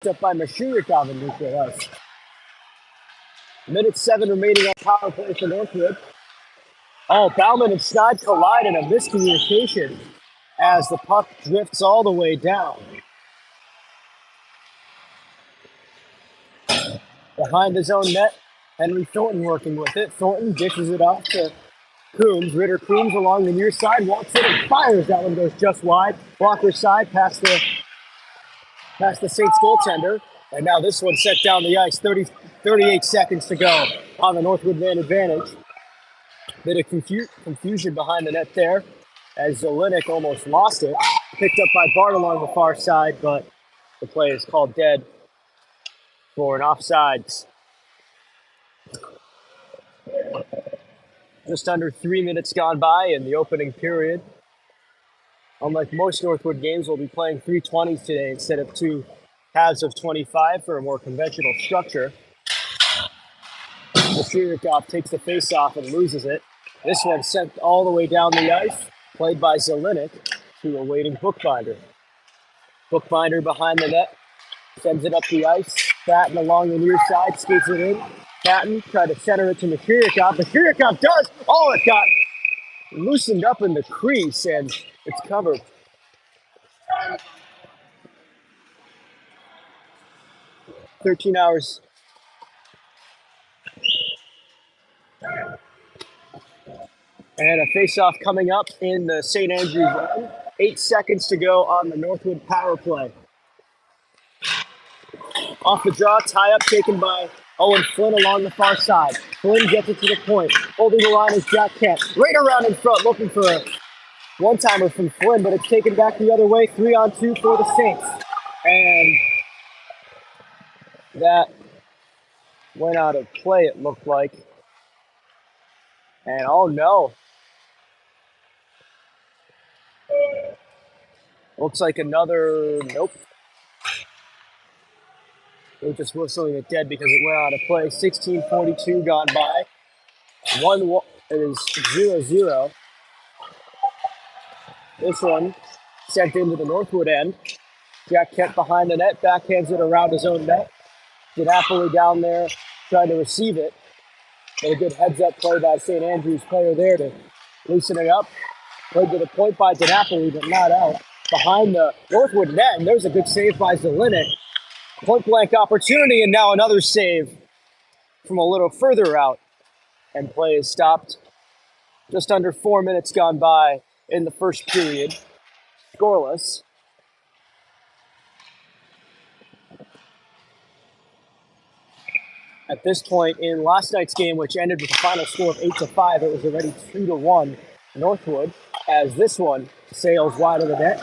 up by Mashirikov in neutral ice. Minute 7 remaining on power play for Northwood. Oh, Bauman and Schneid collide in a miscommunication as the puck drifts all the way down. Behind his own net, Henry Thornton working with it. Thornton dishes it off to Coombs. Ritter Coombs along the near side, walks in and fires. That one goes just wide. Blocker side past the Saints goaltender. And now this one set down the ice. 38 seconds to go on the Northwood man advantage. Bit of confusion behind the net there as Zelenik almost lost it. Picked up by Bart along the far side, but the play is called dead for an offsides. Just under 3 minutes gone by in the opening period. Unlike most Northwood games, we'll be playing 3:20s today instead of 2 halves of 25 for a more conventional structure. Mashirikov takes the face-off and loses it. This one sent all the way down the ice, played by Zelenik to a waiting Bookbinder. Bookbinder behind the net, sends it up the ice. Batten along the near side, skates it in. Batten tried to center it to Mashirikov. Mashirikov does! Oh, it got loosened up in the crease, and it's covered. "13 hours." And a face-off coming up in the St. Andrews zone. 8 seconds to go on the Northwood power play. Off the draw, tie-up taken by Owen Flynn along the far side. Flynn gets it to the point. Holding the line is Jack Kent. Right around in front, looking for a one-timer from Flynn, but it's taken back the other way. 3-on-2 for the Saints. And that went out of play, it looked like. And oh no. Looks like another, nope. They're just whistling it dead because it went out of play. 16:42 gone by. It is 0-0. This one sent into the Northwood end. Jack Kent behind the net, backhands it around his own net. DiNapoli down there trying to receive it. But a good heads-up play by St. Andrews player there to loosen it up. Played to the point by DiNapoli, but not out. Behind the Northwood net, and there's a good save by Zelenik. Point-blank opportunity, and now another save from a little further out. And play is stopped. Just under 4 minutes gone by in the first period. Scoreless. At this point in last night's game, which ended with a final score of 8-5, it was already 2-1 Northwood, as this one sails wide of the net.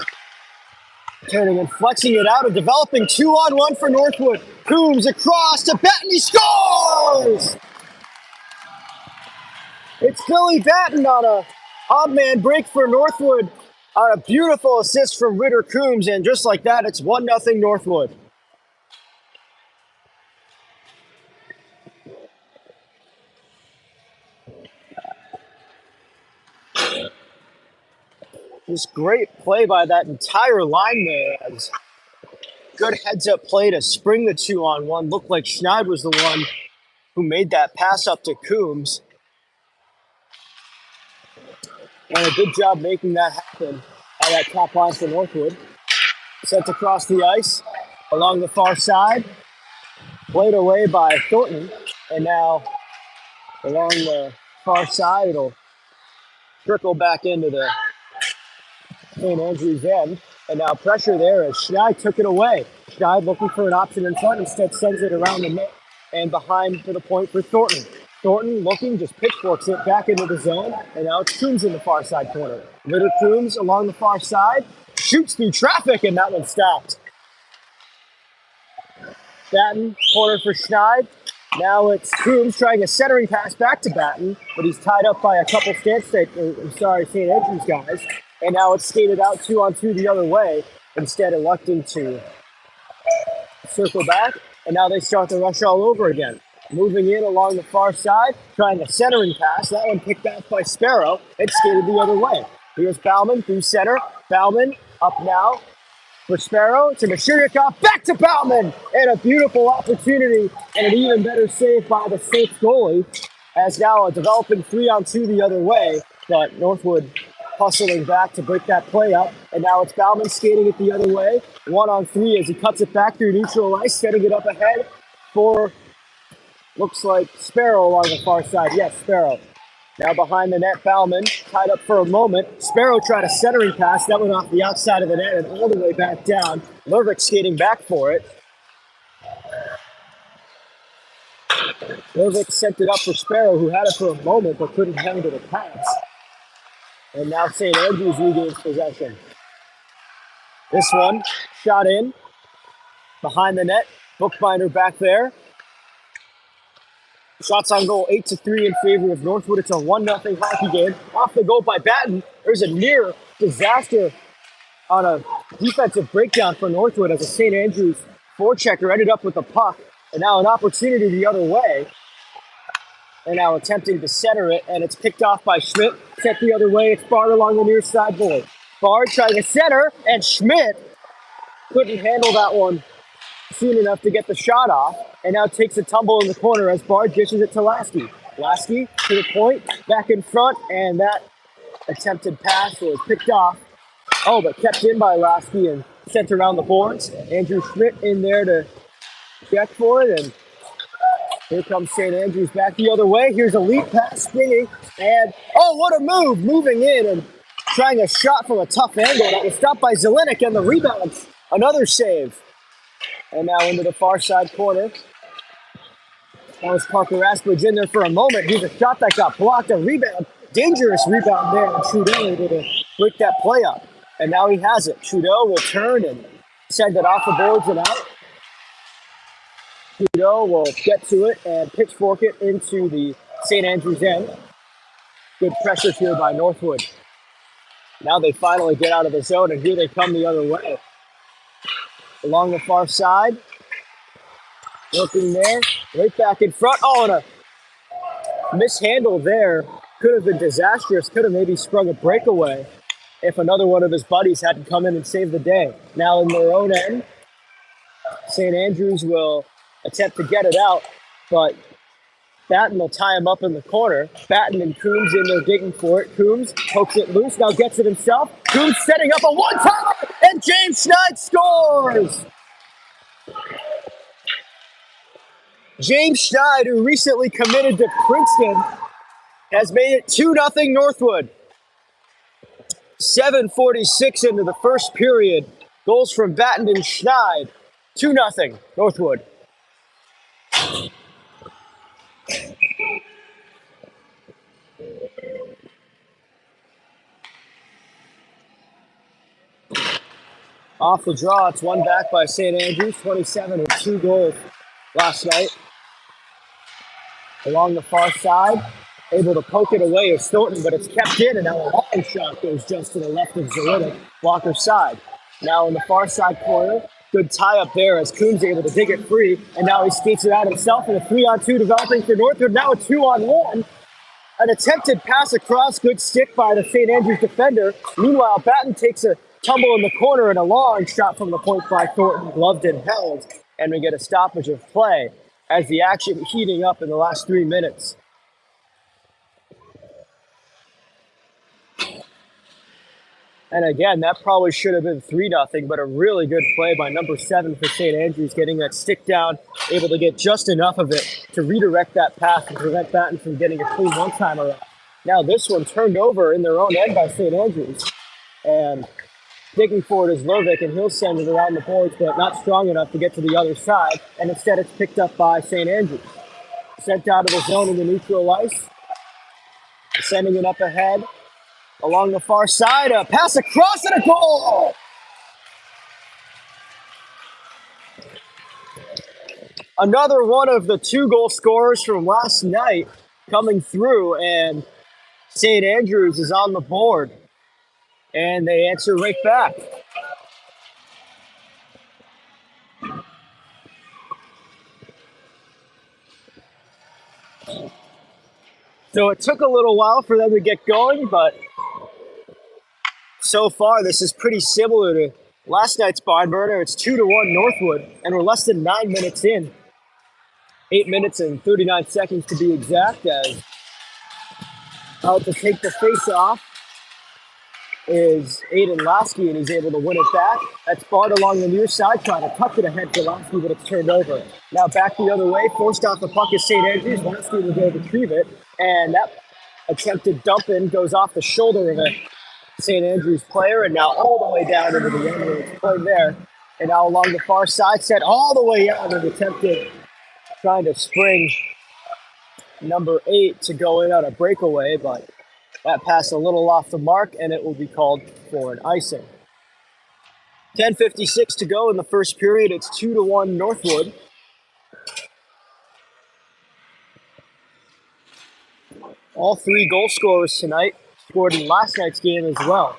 Turning and flexing it out and developing 2-on-1 for Northwood. Coombs across to Batten, he scores! It's Billy Batten on a odd man break for Northwood on a beautiful assist from Ritter Coombs, and just like that, it's 1-0 Northwood. Just great play by that entire line there. As good heads-up play to spring the 2-on-1. Looked like Schneid was the one who made that pass up to Coombs. And a good job making that happen at that top line for Northwood. Sent across the ice along the far side. Played away by Thornton. And now along the far side, it'll trickle back into the St. Andrews end. And now pressure there as Schneid took it away. Schneid looking for an option in front, instead sends it around the net and behind to the point for Thornton. Thornton looking, just pitchforks it back into the zone, and now it's Coombs in the far side corner. Ritter Coombs along the far side, shoots through traffic, and that one stopped. Batten, corner for Schneid. Now it's Coombs trying a centering pass back to Batten, but he's tied up by a couple St. Andrews guys. And now it's skated out 2-on-2 the other way, instead electing to circle back. And now they start the rush all over again. Moving in along the far side, trying a centering pass. That one picked out by Sparrow. It's skated the other way. Here's Bauman through center. Bauman up now for Sparrow to Mashirikov, back to Bauman, and a beautiful opportunity and an even better save by the Saints goalie, as now a developing 3-on-2 the other way, but Northwood hustling back to break that play up, and now it's Bauman skating it the other way, 1-on-3 as he cuts it back through neutral ice, setting it up ahead for, looks like Sparrow along the far side. Yes, Sparrow. Now behind the net, Bauman tied up for a moment. Sparrow tried a centering pass. That went off the outside of the net and all the way back down. Lervik skating back for it. Lervik sent it up for Sparrow, who had it for a moment but couldn't handle the pass. And now St. Andrews regains possession. This one, shot in. Behind the net, Bookbinder back there. Shots on goal, 8-3 in favor of Northwood. It's a 1-0 hockey game. Off the goal by Batten. There's a near disaster on a defensive breakdown for Northwood as a St. Andrews forechecker ended up with the puck. And now an opportunity the other way. And now attempting to center it, and it's picked off by Schmidt. Set the other way, it's Bard along the near side board. Bard trying to center, and Schmidt couldn't handle that one soon enough to get the shot off, and now takes a tumble in the corner as Bard dishes it to Lasky. Lasky to the point, back in front, and that attempted pass was picked off. Oh, but kept in by Lasky and sent around the boards. Andrew Schmidt in there to check for it, and here comes St. Andrews back the other way. Here's a lead pass, spinning, and oh, what a move! Moving in and trying a shot from a tough angle. That was stopped by Zelenik, and the rebound. Another save. And now into the far side corner. That was Parker Asbridge in there for a moment. Here's a shot that got blocked. A rebound. Dangerous rebound there. And Trudeau able to break that play up. And now he has it. Trudeau will turn and send it off the boards and out. Trudeau will get to it and pitchfork it into the St. Andrews end. Good pressure here by Northwood. Now they finally get out of the zone, and here they come the other way. Along the far side. Working there. Right back in front. Oh, and a mishandle there. Could have been disastrous. Could have maybe sprung a breakaway if another one of his buddies hadn't come in and saved the day. Now in their own end, St. Andrews will attempt to get it out, but Batten will tie him up in the corner. Batten and Coombs in there digging for it. Coombs pokes it loose, now gets it himself. Coombs setting up a one-timer, and James Schneid scores! James Schneid, who recently committed to Princeton, has made it 2-0 Northwood. 7:46 into the first period. Goals from Batten and Schneid. 2-0 Northwood. Off the draw, it's one back by St. Andrews, 27 with 2 goals last night. Along the far side, able to poke it away is Thornton, but it's kept in, and now a long shot goes just to the left of Zelitic, blocker side. Now in the far side corner, good tie up there as Coombs able to dig it free, and now he skates it out himself in a 3-on-2 developing for Northwood. Now a 2-on-1. An attempted pass across, good stick by the St. Andrews defender. Meanwhile, Batten takes a tumble in the corner and a long shot from the point by Thornton, gloved and held, and we get a stoppage of play as the action heating up in the last 3 minutes. And again, that probably should have been 3-0, but a really good play by number 7 for St. Andrews, getting that stick down, able to get just enough of it to redirect that pass and prevent Batten from getting a clean one-timer out. Now this one turned over in their own end by St. Andrews, and digging for it is Lervik, and he'll send it around the boards, but not strong enough to get to the other side, and instead it's picked up by St. Andrews. Sent out of the zone in the neutral ice, sending it up ahead. Along the far side, a pass across and a goal! Another one of the 2 goal scorers from last night coming through, and St. Andrews is on the board. And they answer right back. So it took a little while for them to get going, but so far this is pretty similar to Last night's barn burner, it's 2-1 Northwood, and we're less than 9 minutes in. 8 minutes and 39 seconds to be exact, as out to take the face off is Aiden Lasky, and he's able to win it back. That's Bart along the near side, trying to tuck it ahead for Lasky, but it's turned over. Now back the other way, forced off the puck is St. Andrews. Lasky will go retrieve it, and that attempted dump in goes off the shoulder of a St. Andrews player, and now all the way down into the end where it's played there. And now along the far side, set all the way out and attempted trying to spring number 8 to go in on a breakaway, but that pass a little off the mark, and it will be called for an icing. 10:56 to go in the first period. It's 2-1 Northwood. All 3 goal scorers tonight scored in last night's game as well.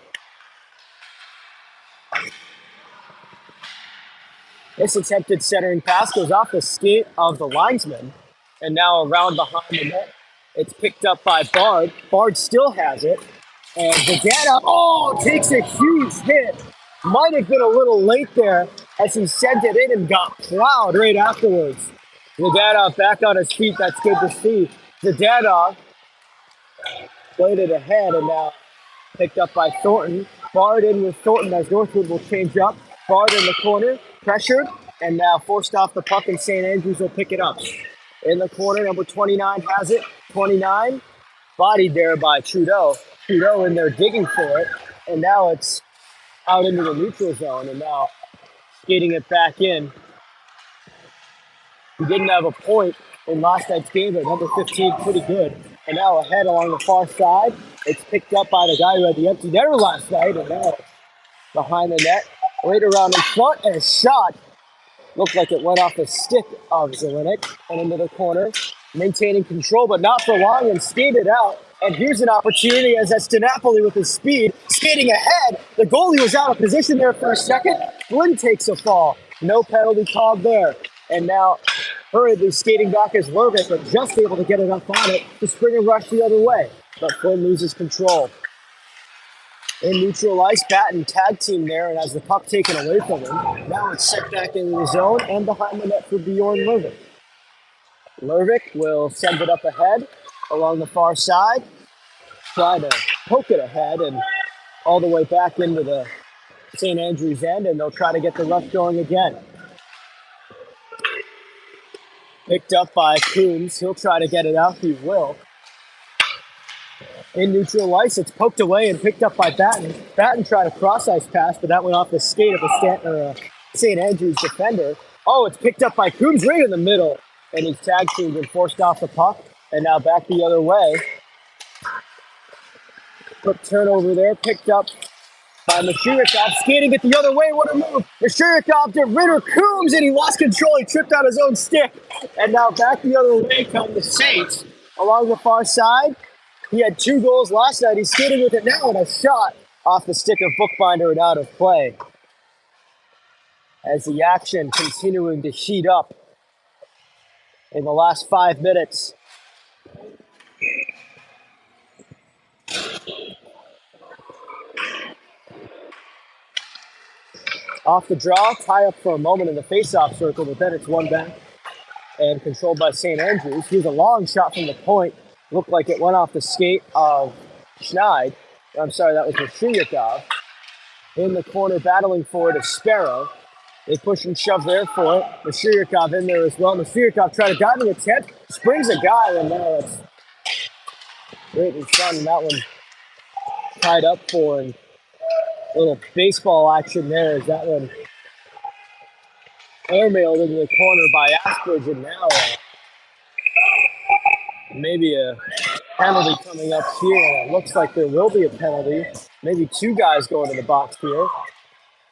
This attempted centering pass goes off the skate of the linesman, and now around behind the net. It's picked up by Bard. Bard still has it. And Vedetta, takes a huge hit. Might have been a little late there as he sent it in and got plowed right afterwards. Vedetta back on his feet. That's good to see. Vedetta played it ahead and now picked up by Thornton. Bard in with Thornton as Northwood will change up. Bard in the corner, pressured, and now forced off the puck, and St. Andrews will pick it up. In the corner, number 29 has it. 29, bodied there by Trudeau. Trudeau in there digging for it, and now it's out into the neutral zone, and now skating it back in. He didn't have a point in last night's game, but number 15, pretty good. And now ahead along the far side, it's picked up by the guy who had the empty netter last night, and now behind the net, right around in front, and a shot. Looked like it went off the stick of Zelenik and into the corner, maintaining control, but not for long, and skated out. And here's an opportunity as that's DiNapoli with his speed, skating ahead. The goalie was out of position there for a second. Flynn takes a fall. No penalty called there. And now hurriedly skating back is Lervik, but just able to get it up on it to spring a rush the other way. But Flynn loses control. In neutral ice, Batten tag team there, and has the puck taken away from him. Now it's set back into the zone and behind the net for Bjorn Lervik. Lervik will send it up ahead along the far side, try to poke it ahead and all the way back into the St. Andrews end, and they'll try to get the rush going again. Picked up by Coombs. He'll try to get it out. He will. In neutral ice, it's poked away and picked up by Batten. Batten tried a cross-ice pass, but that went off the skate of a St. Andrews defender. It's picked up by Coombs right in the middle, and he's tag teamed and forced off the puck, and now back the other way. Quick turnover there, picked up by Mashirikov, skating it the other way. What a move! Mashirikov to Ritter Coombs, and he lost control. He tripped on his own stick, and now back the other way come the Saints along the far side. He had 2 goals last night. He's skating with it now, and a shot off the stick of Bookbinder and out of play. As the action continuing to heat up in the last 5 minutes. Off the draw, tie up for a moment in the face-off circle, but then it's won back and controlled by St. Andrews. Here's a long shot from the point. Looked like it went off the skate of Schneid. I'm sorry, that was Mashirikov. In the corner, battling for it is Sparrow. They push and shove there for it. Mashirikov in there as well. Mashirikov tried a diving attempt, springs a guy, and now it's great and fun. And that one tied up for a little baseball action there as that one airmailed into the corner by Aspridge, and now maybe a penalty coming up here, and it looks like there will be a penalty. Maybe 2 guys going to the box here,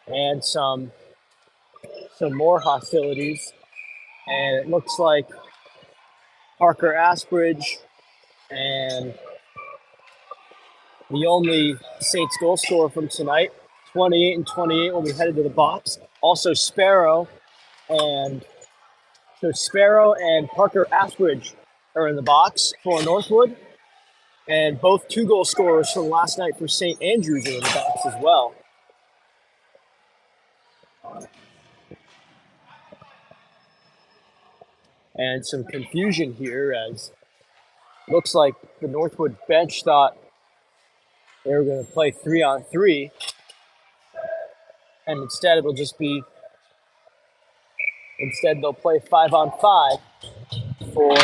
and some more hostilities. And it looks like Parker Aspridge and the only Saints goal scorer from tonight, 28 and 28 when we headed to the box. Also Sparrow and Parker Aspridge are in the box for Northwood. And both 2 goal scorers from last night for St. Andrews are in the box as well. And some confusion here as looks like the Northwood bench thought they were going to play 3-on-3, and instead they'll play 5-on-5 for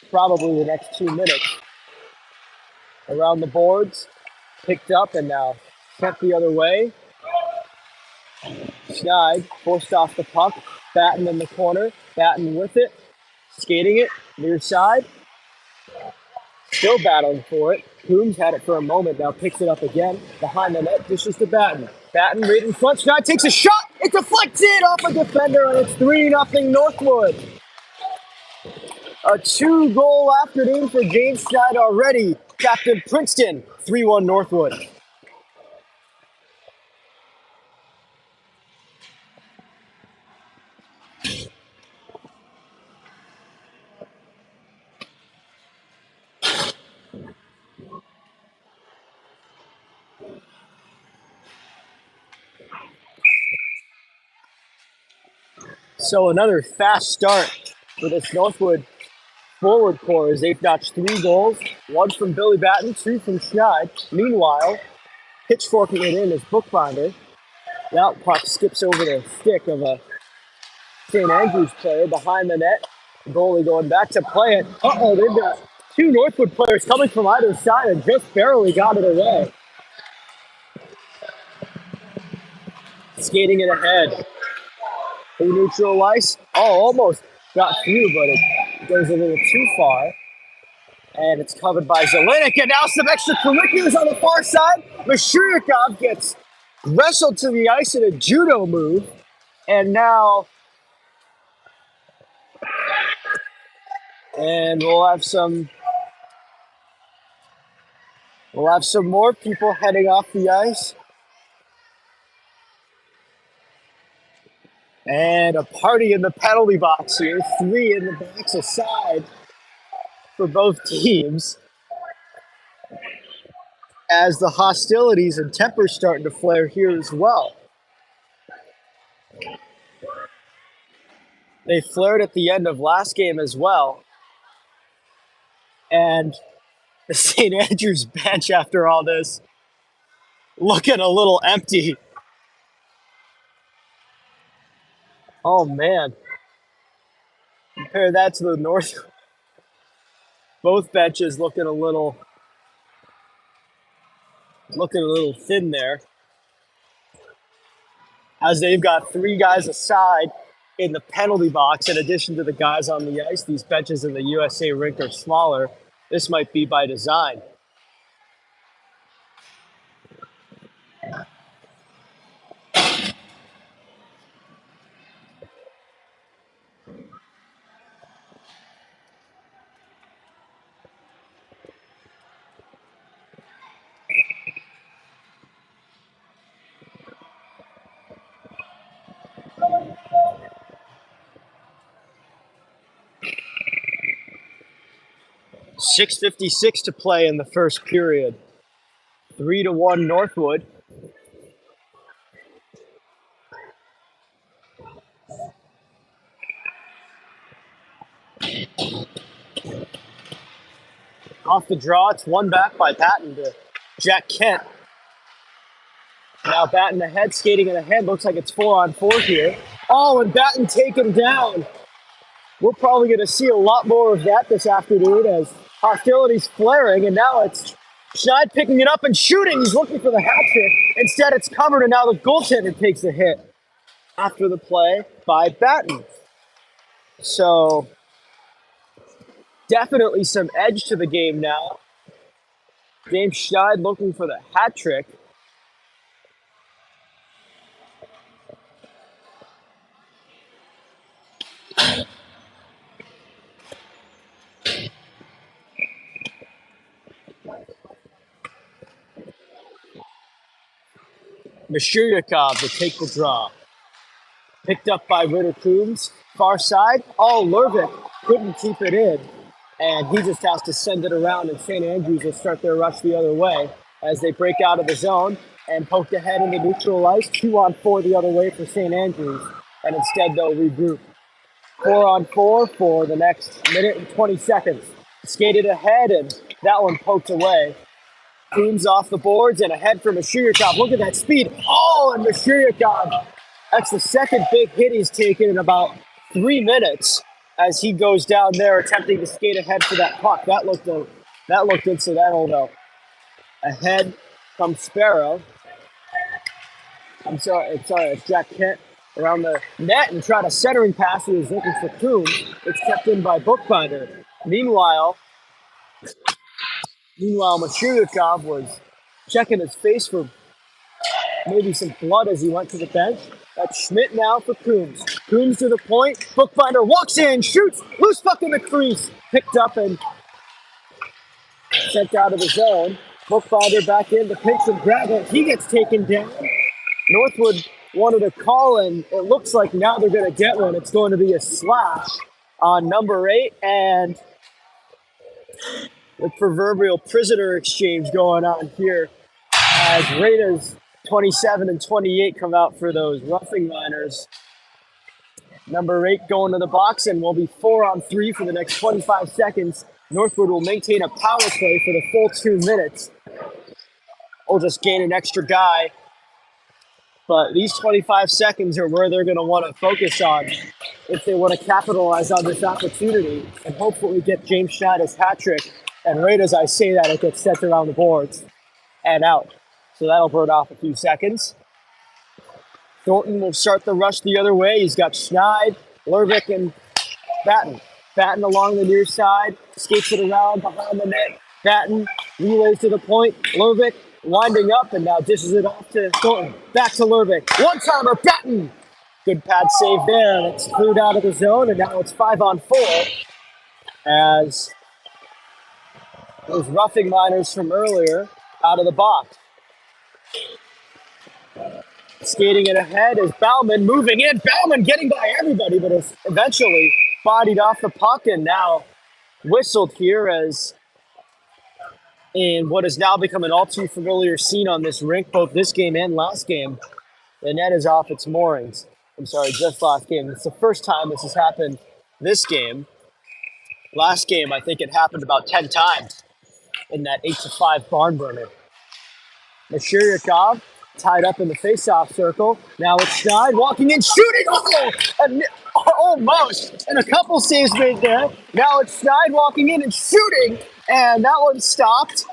probably the next 2 minutes. Around the boards, picked up and now sent the other way. Schneid forced off the puck, Batten in the corner, Batten with it, skating it, near side, still battling for it. Coombs had it for a moment, now picks it up again, behind the net, dishes to Batten. Batten right in front, Schneid takes a shot, it deflects it off a defender, and it's 3-0 Northwood. A 2-goal afternoon for James Schneid already. Captain Princeton, 3-1 Northwood. So another fast start for this Northwood forward core as they've notched 3 goals, 1 from Billy Batten, 2 from Schneid. Meanwhile, pitchforking it in as Bookbinder. Now puck skips over the stick of a St. Andrews player behind the net. The goalie going back to play it. They've got 2 Northwood players coming from either side and just barely got it away. Skating it ahead. Who neutral ice? Almost got through, but it goes a little too far. And it's covered by Zelenik. And now some extracurriculars on the far side. Mashyryakov gets wrestled to the ice in a judo move. And now... And we'll have some more people heading off the ice. And a party in the penalty box here. 3 in the box aside for both teams. As the hostilities and tempers starting to flare here as well. They flared at the end of last game as well. And the St. Andrews bench after all this looking a little empty. Oh man. Compare that to the North. Both benches looking a little thin there. As they've got 3 guys aside in the penalty box in addition to the guys on the ice. These benches in the USA rink are smaller. This might be by design. .656 to play in the first period. 3-1 Northwood. Off the draw, it's won back by Batten to Jack Kent. Now Batten ahead, skating it ahead. Looks like it's 4-on-4 here. Oh, and Batten taken down. We're probably going to see a lot more of that this afternoon as hostilities flaring, and now it's Schneid picking it up and shooting. He's looking for the hat trick. Instead, it's covered, and now the goaltender takes a hit after the play by Batten. So definitely some edge to the game now. James Schneid looking for the hat trick. Mashyryakov to take the draw. Picked up by Ritter Coombs. Far side. Oh, Lervik couldn't keep it in. And he just has to send it around, and St. Andrews will start their rush the other way as they break out of the zone and poke ahead into neutral ice. 2-on-4 the other way for St. Andrews. And instead, they'll regroup. 4-on-4 for the next minute and 20 seconds. Skated ahead, and that one poked away. Coombs off the boards and ahead for Mashiryakov. Look at that speed. Oh, and Mashiryakov. That's the second big hit he's taken in about 3 minutes as he goes down there attempting to skate ahead for that puck. That looked incidental though. Ahead comes Sparrow. It's Jack Kent around the net and trying a centering pass. He was looking for Coombs. It's kept in by Bookbinder. Meanwhile, Mashiryakov was checking his face for maybe some blood as he went to the bench. That's Schmidt now for Coombs. Coombs to the point. Bookbinder walks in, shoots, loose puck in the crease. Picked up and sent out of the zone. Bookbinder back in to pinch and grab it. He gets taken down. Northwood wanted a call, and it looks like now they're going to get one. It's going to be a slash on number 8, and the proverbial prisoner exchange going on here as Raiders 27 and 28 come out for those roughing liners. Number 8 going to the box, and will be 4-on-3 for the next 25 seconds. Northwood will maintain a power play for the full 2 minutes. We'll just gain an extra guy. But these 25 seconds are where they're going to want to focus on if they want to capitalize on this opportunity and hopefully get James Schneider's hat trick. And right as I say that, it gets sent around the boards and out. So that'll burn off a few seconds. Thornton will start the rush the other way. He's got Schneid, Lervik, and Batten. Batten along the near side, skates it around behind the net. Batten relays to the point. Lervik winding up and now dishes it off to Thornton. Back to Lervik. One-timer, Batten! Good pad save there, and it's cleared out of the zone, and now it's 5-on-4 as those roughing liners from earlier out of the box. Skating it ahead is Bauman moving in. Bauman getting by everybody, but is eventually bodied off the puck and now whistled here as in what has now become an all too familiar scene on this rink, both this game and last game. The net is off its moorings. Just last game. It's the first time this has happened this game. Last game, I think it happened about 10 times in that 8-5 barn burner. Mashiryakov tied up in the face-off circle. Now it's Schneid walking in, shooting. Almost. And a couple saves made there. Now it's Schneid walking in and shooting. And that one stopped.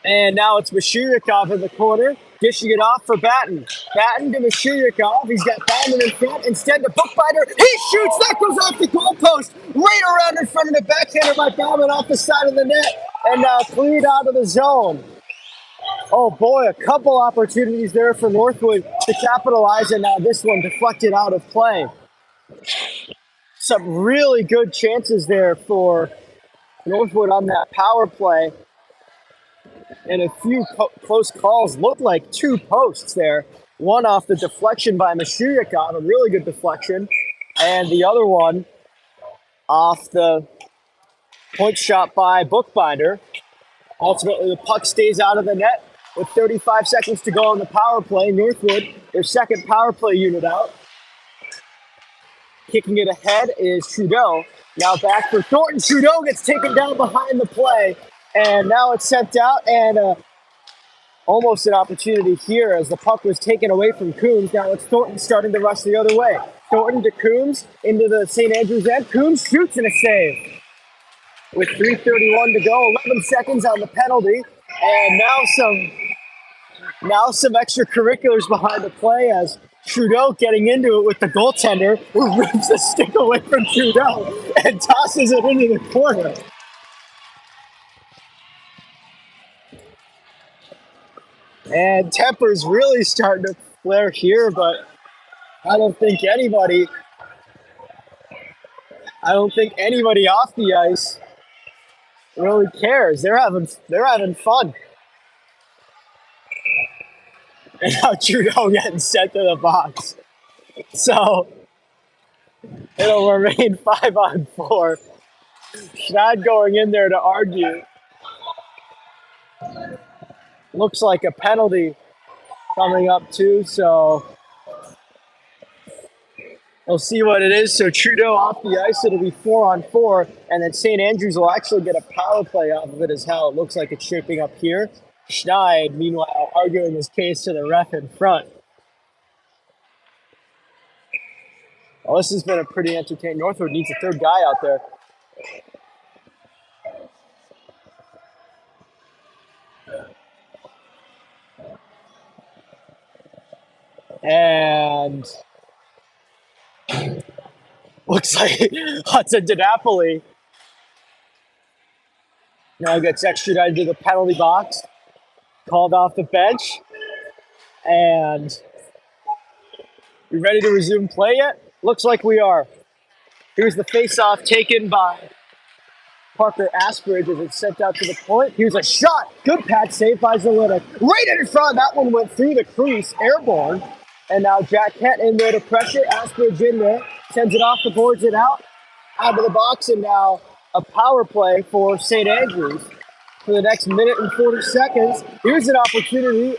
And now it's Mashiryakov in the corner, dishing it off for Batten. Batten to Mashiryakov. He's got Bauman in front. Instead, the Bookbinder. He shoots. That goes off the goalpost. Right around in front of the backhander by Bauman off the side of the net. And now cleared out of the zone. Oh boy, a couple opportunities there for Northwood to capitalize, and now this one deflected out of play. Some really good chances there for Northwood on that power play. And a few close calls. Looked like 2 posts there. One off the deflection by Mashiryakov, a really good deflection. And the other one off the point shot by Bookbinder. Ultimately, the puck stays out of the net with 35 seconds to go on the power play. Northwood, their second power play unit out. Kicking it ahead is Trudeau. Now back for Thornton. Trudeau gets taken down behind the play. And now it's sent out, and almost an opportunity here as the puck was taken away from Coombs. Now it's Thornton starting to rush the other way. Thornton to Coombs into the St. Andrews end. Coombs shoots and a save. With 3:31 to go, 11 seconds on the penalty, and now some extracurriculars behind the play as Trudeau getting into it with the goaltender who rips the stick away from Trudeau and tosses it into the corner. And tempers really starting to flare here, but I don't think anybody off the ice really cares. They're having fun. And now Trudeau getting sent to the box. So it'll remain 5-on-4. Schneid going in there to argue. Looks like a penalty coming up too, so We'll see what it is. So Trudeau off the ice, it'll be 4-on-4, and then St. Andrews will actually get a power play off of it, is how it looks like it's shaping up here. Schneid, meanwhile, arguing his case to the ref in front. Well, this has been a pretty entertaining. Northwood needs a third guy out there. And looks like Hudson DiNapoli now gets extradited to the penalty box, called off the bench. And we ready to resume play yet? Looks like we are. Here's the face-off taken by Parker Asbridge as it's sent out to the point. Here's a shot. Good patch save by Zolinick. Right in front. That one went through the crease, airborne. And now Jack Kent in there to pressure. Asbridge in there. Sends it off the boards and out of the box. And now a power play for St. Andrews for the next minute and 40 seconds. Here's an opportunity,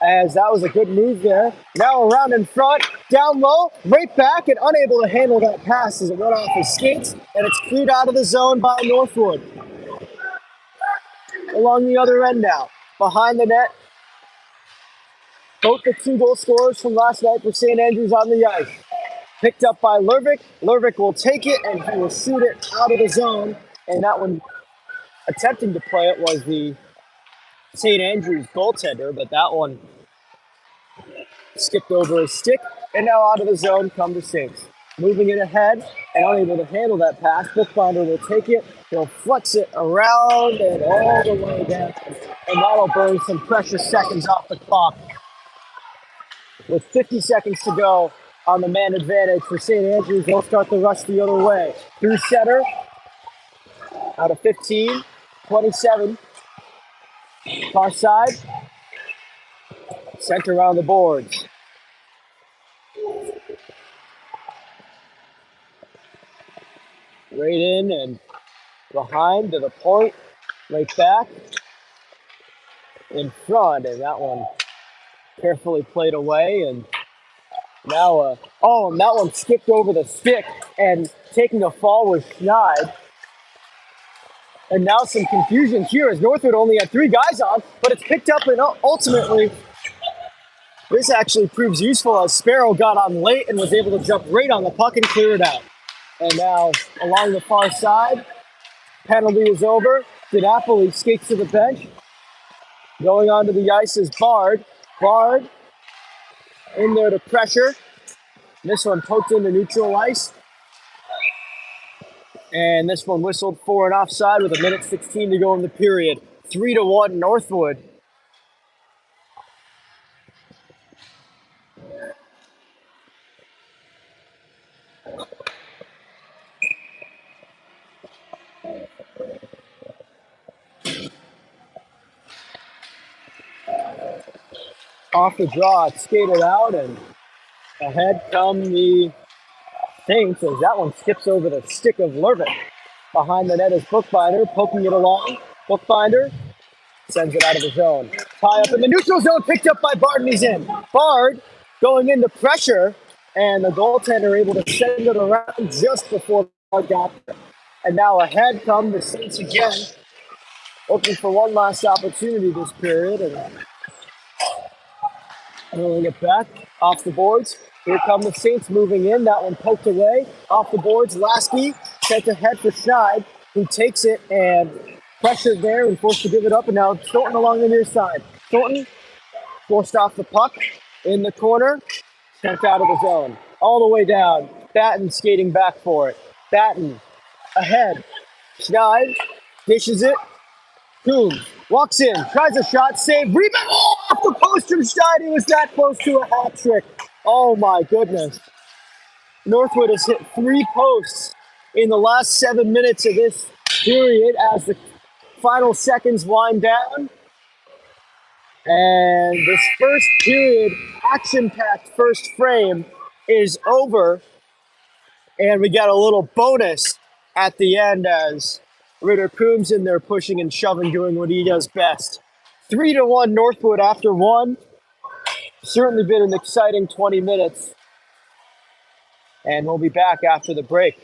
as that was a good move there. Now around in front, down low, right back, and unable to handle that pass as it went off his skates, and it's cleared out of the zone by Northwood. Along the other end now, behind the net. Both the two goal scorers from last night for St. Andrews on the ice. Picked up by Lervik. Lervik will take it, and he will shoot it out of the zone. And that one, attempting to play it, was the St. Andrews goaltender, but that one skipped over his stick, and now out of the zone come the Saints. Moving it ahead and unable to handle that pass. Bookbinder will take it. He'll flex it around and all the way down, and that'll burn some precious seconds off the clock. With 50 seconds to go on the man advantage for St. Andrews, they'll start the rush the other way. Through center, out of 15, 27. Far side, sent around the boards. Right in and behind to the point, right back, in front, and that one carefully played away. And now, and that one skipped over the stick, and taking a fall was Schneid. And now some confusion here as Northwood only had 3 guys on, but it's picked up, and ultimately this actually proves useful as Sparrow got on late and was able to jump right on the puck and clear it out. And now along the far side, penalty is over. DiNapoli skates to the bench. Going onto the ice is Bard. Bard in there to pressure. This one poked into neutral ice. And this one whistled for an offside with 1:16 to go in the period. 3-1 Northwood. Off the draw, it's skated out, and ahead come the Saints as that one skips over the stick of Lervik. Behind the net is Bookbinder, poking it along. Bookbinder sends it out of the zone. Tie up in the neutral zone, picked up by Bard, and he's in. Bard going into pressure, and the goaltender able to send it around just before Bard got there. And now ahead come the Saints again, looking for one last opportunity this period, and rolling it back off the boards. Here come the Saints moving in. That one poked away off the boards. Lasky sent ahead for Schneid, who takes it and pressured there and forced to give it up. And now Thornton along the near side. Thornton forced off the puck in the corner, sent out of the zone. All the way down. Batten skating back for it. Batten ahead. Schneid dishes it. Coombs walks in, tries a shot, save, rebound off the post from Schneid. He was that close to a hat trick. Oh my goodness. Northwood has hit 3 posts in the last 7 minutes of this period as the final seconds wind down. And this first period, action-packed first frame is over. And we got a little bonus at the end as Ritter Coombs in there pushing and shoving, doing what he does best. 3-1 Northwood after one. Certainly been an exciting 20 minutes. and we'll be back after the break.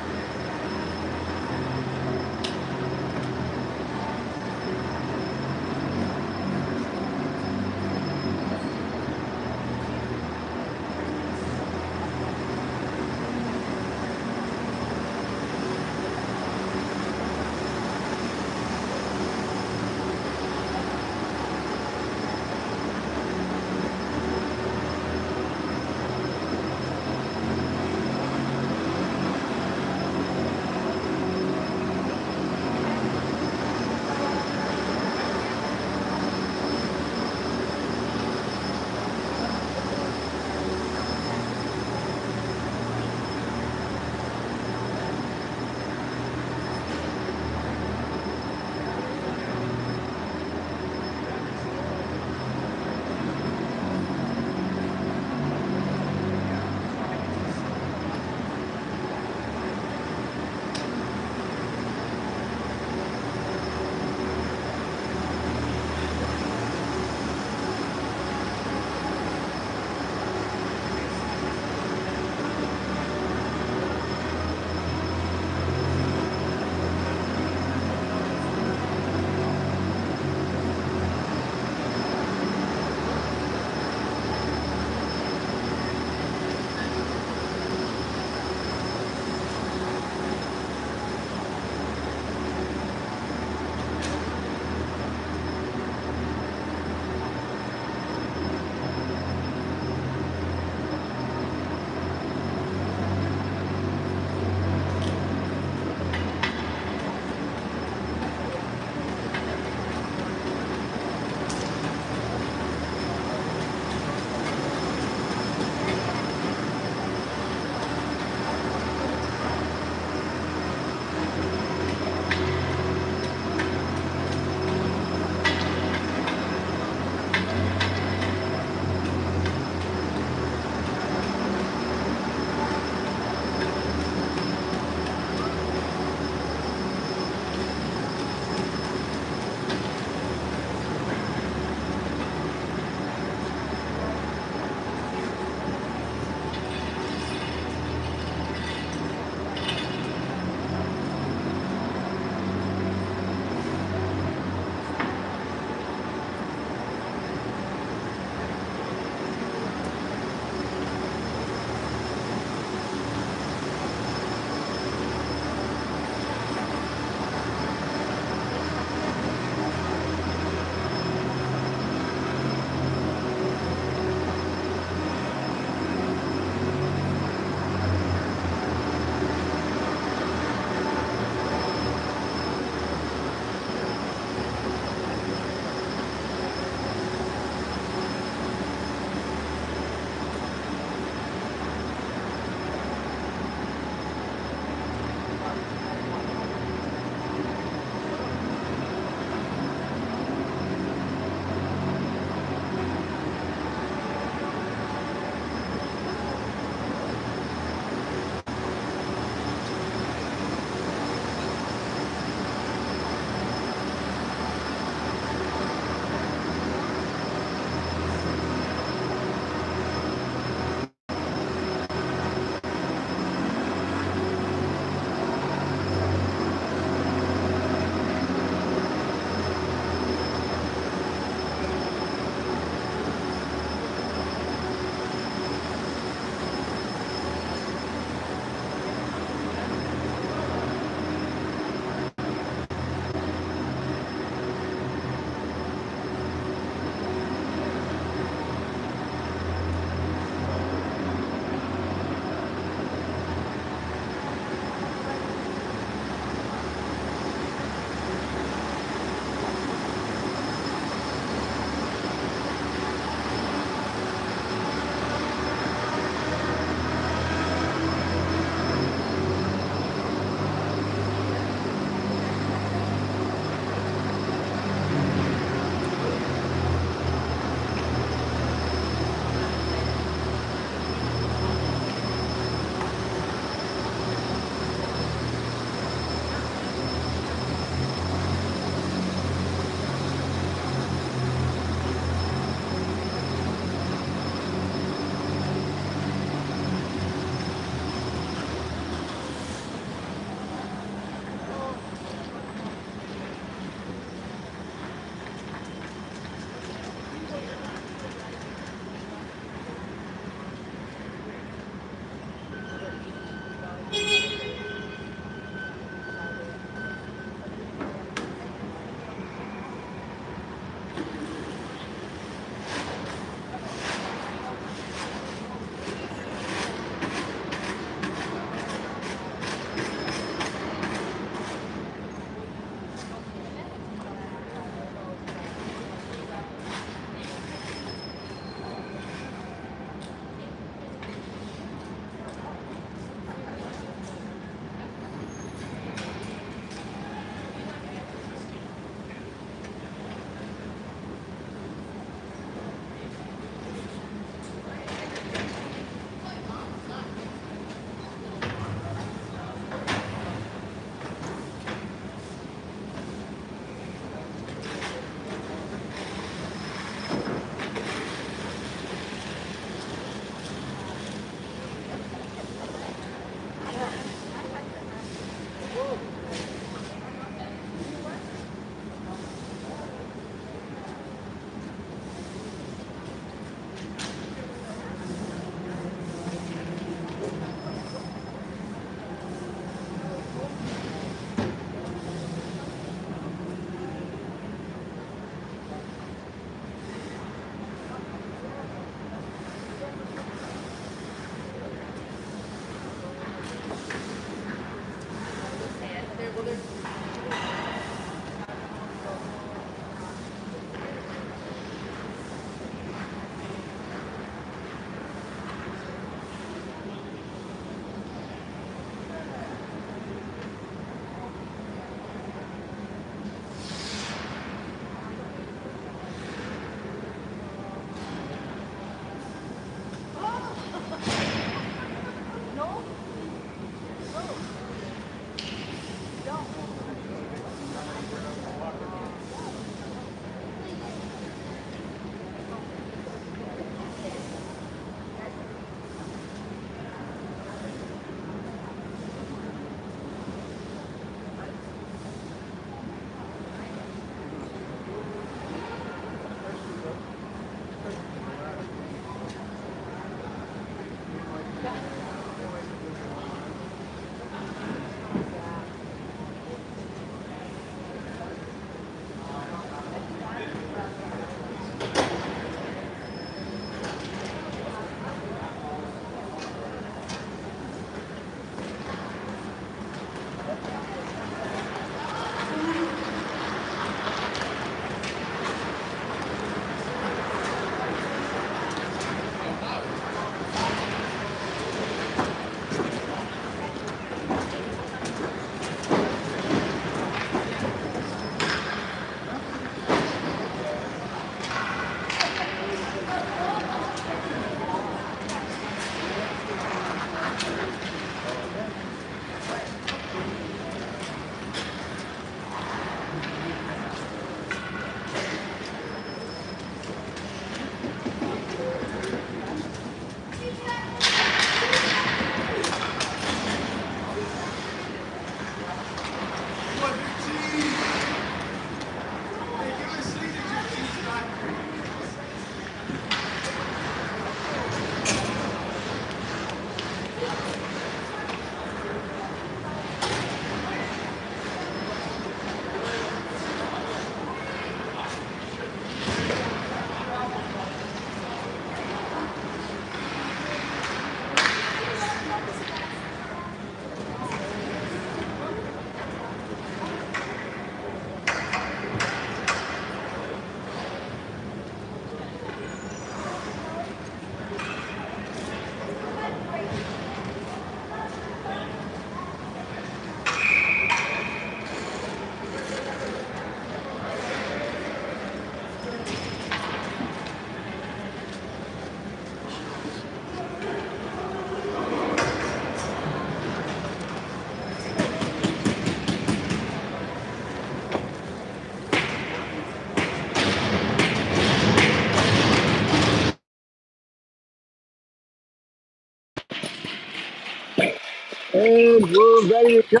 And we're ready to go.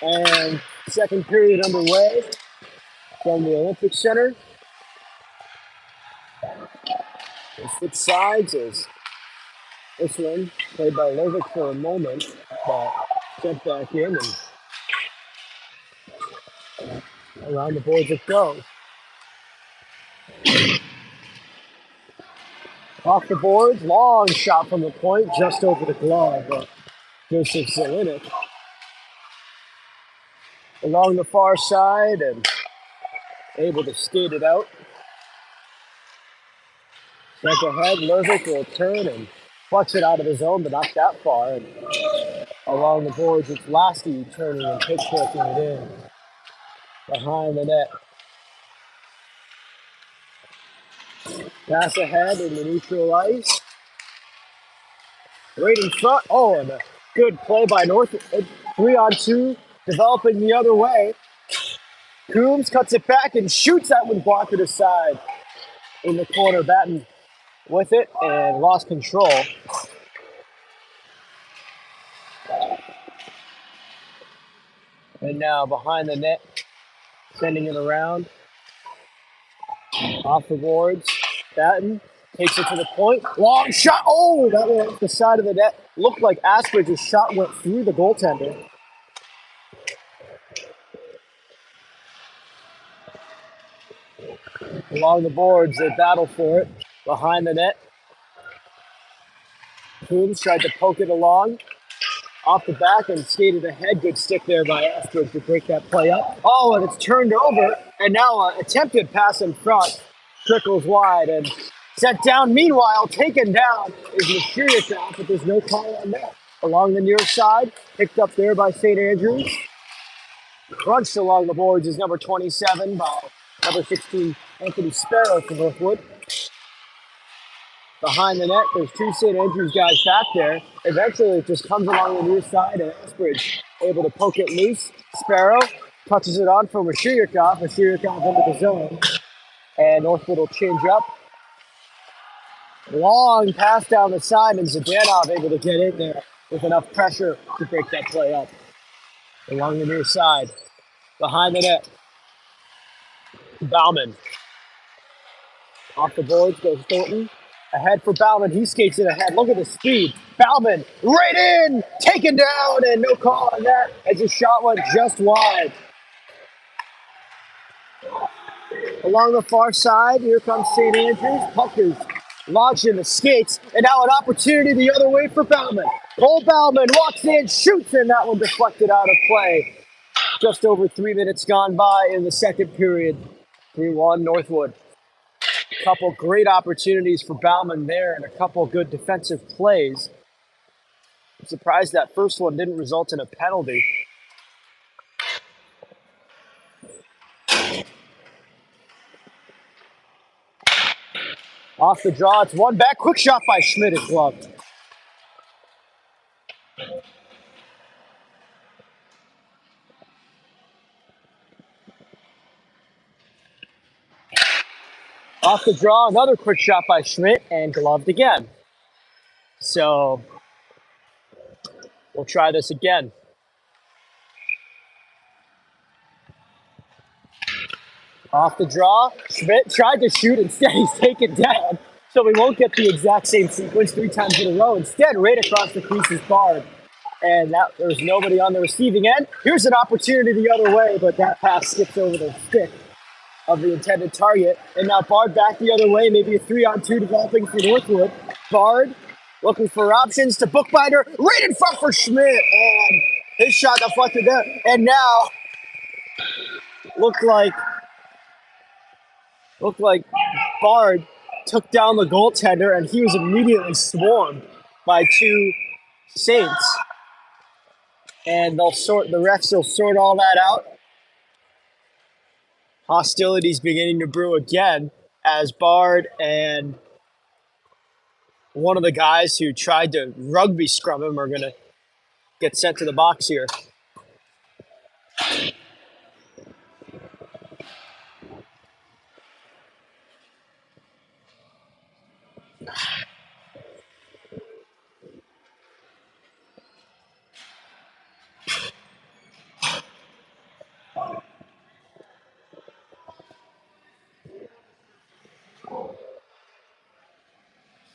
And second period underway from the Olympic Center. We'll switch sides as this one played by Lovick for a moment, but sent back in and around the boards it goes. Off the boards, long shot from the point, just over the glove of Joseph Zelinik. Along the far side and able to skate it out. Back ahead, Lovick will turn and flex it out of his zone, but not that far. And along the boards, it's Lasky turning and pitch working it in behind the net. Pass ahead in the neutral ice. Right in front. Oh, and a good play by Northwood. 3-on-2, developing the other way. Coombs cuts it back and shoots that one blocked to the side in the corner, batting with it and lost control. And now behind the net, sending it around. Off the boards. Batten takes it to the point. Long shot. Oh, that went off the side of the net. Looked like Aspridge's shot went through the goaltender. Along the boards, they battle for it. Behind the net. Coombs tried to poke it along. Off the back and skated ahead. Good stick there by Aspridge to break that play up. Oh, and it's turned over. And now an attempted pass in front. Trickles wide and set down. Meanwhile, taken down is Mashiriakov, but there's no call on that. Along the near side, picked up there by St. Andrews. Crunched along the boards is number 27 by number 16, Anthony Sparrow for Northwood. Behind the net, there's two St. Andrews guys back there. Eventually, it just comes along the near side, and Aspridge able to poke it loose. Sparrow touches it on for Mashiriakov. Mashiriakov into the zone, and Northwood will change up. Long pass down the side, and Zdanov able to get in there with enough pressure to break that play up. Along the near side, behind the net, Bauman. Off the boards goes Thornton. Ahead for Bauman. He skates it ahead. Look at the speed. Bauman right in, taken down, and no call on that as his shot went just wide. Along the far side, here comes St. Andrews. Puck is lodged in the skates, and now an opportunity the other way for Bauman. Cole Bauman walks in, shoots, and that one deflected out of play. Just over 3 minutes gone by in the second period. 3-1 Northwood. A couple great opportunities for Bauman there and a couple good defensive plays. I'm surprised that first one didn't result in a penalty. Off the draw, it's one back. Quick shot by Schmidt is gloved. Off the draw, another quick shot by Schmidt and gloved again. So we'll try this again. Off the draw, Schmidt tried to shoot, instead he's taken down. So we won't get the exact same sequence 3 times in a row. Instead, right across the crease is Bard. And there's nobody on the receiving end. Here's an opportunity the other way, but that pass skips over the stick of the intended target. And now Bard back the other way, maybe a 3-on-2 developing for Northwood. Bard looking for options to Bookbinder, right in front for Schmidt. And his shot deflected there. And now looked like Bard took down the goaltender, and he was immediately swarmed by 2 Saints. And the refs will sort all that out. Hostilities beginning to brew again as Bard and one of the guys who tried to rugby scrum him are going to get sent to the box here.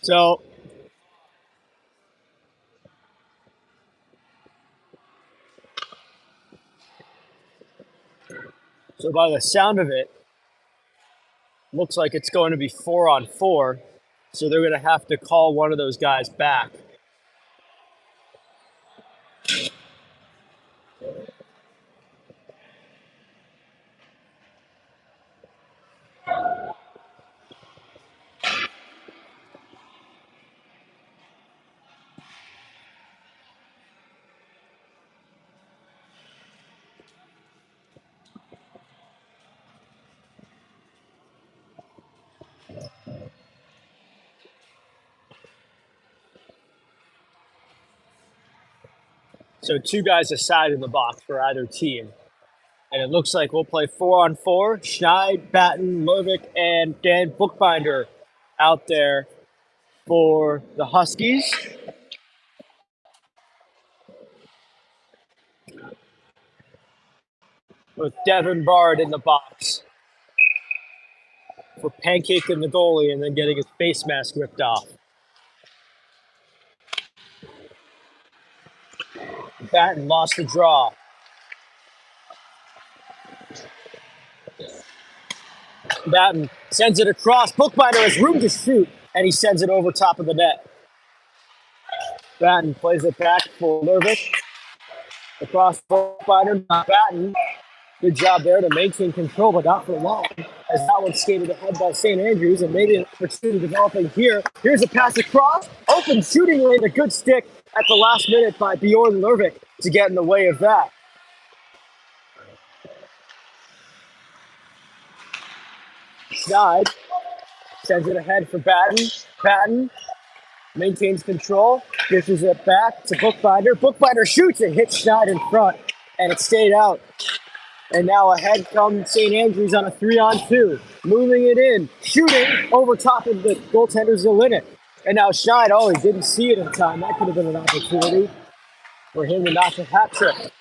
So by the sound of it, looks like it's going to be 4-on-4. So they're going to have to call one of those guys back. So 2 guys aside in the box for either team. And it looks like we'll play 4-on-4. Schneid, Batten, Lervik, and Dan Bookbinder out there for the Huskies. With Devin Bard in the box for pancaking the goalie and then getting his face mask ripped off. Batten lost the draw. Batten sends it across. Bookbinder has room to shoot, and he sends it over top of the net. Batten plays it back for Lervik. Across Bookbinder, Batten. Good job there to maintain control, but not for long, as that one skated ahead by St. Andrews, and maybe an opportunity developing here. Here's a pass across. Open shooting lane, a good stick at the last minute by Bjorn Lervik to get in the way of that. Schneid sends it ahead for Batten. Batten maintains control, dishes it back to Bookbinder. Bookbinder shoots and hits Schneid in front, and it stayed out. And now ahead comes St. Andrews on a 3-on-2. Moving it in, shooting over top of the goaltender's Zelinik. And now Schneid, he didn't see it in time. That could have been an opportunity for him to knock a hat trick.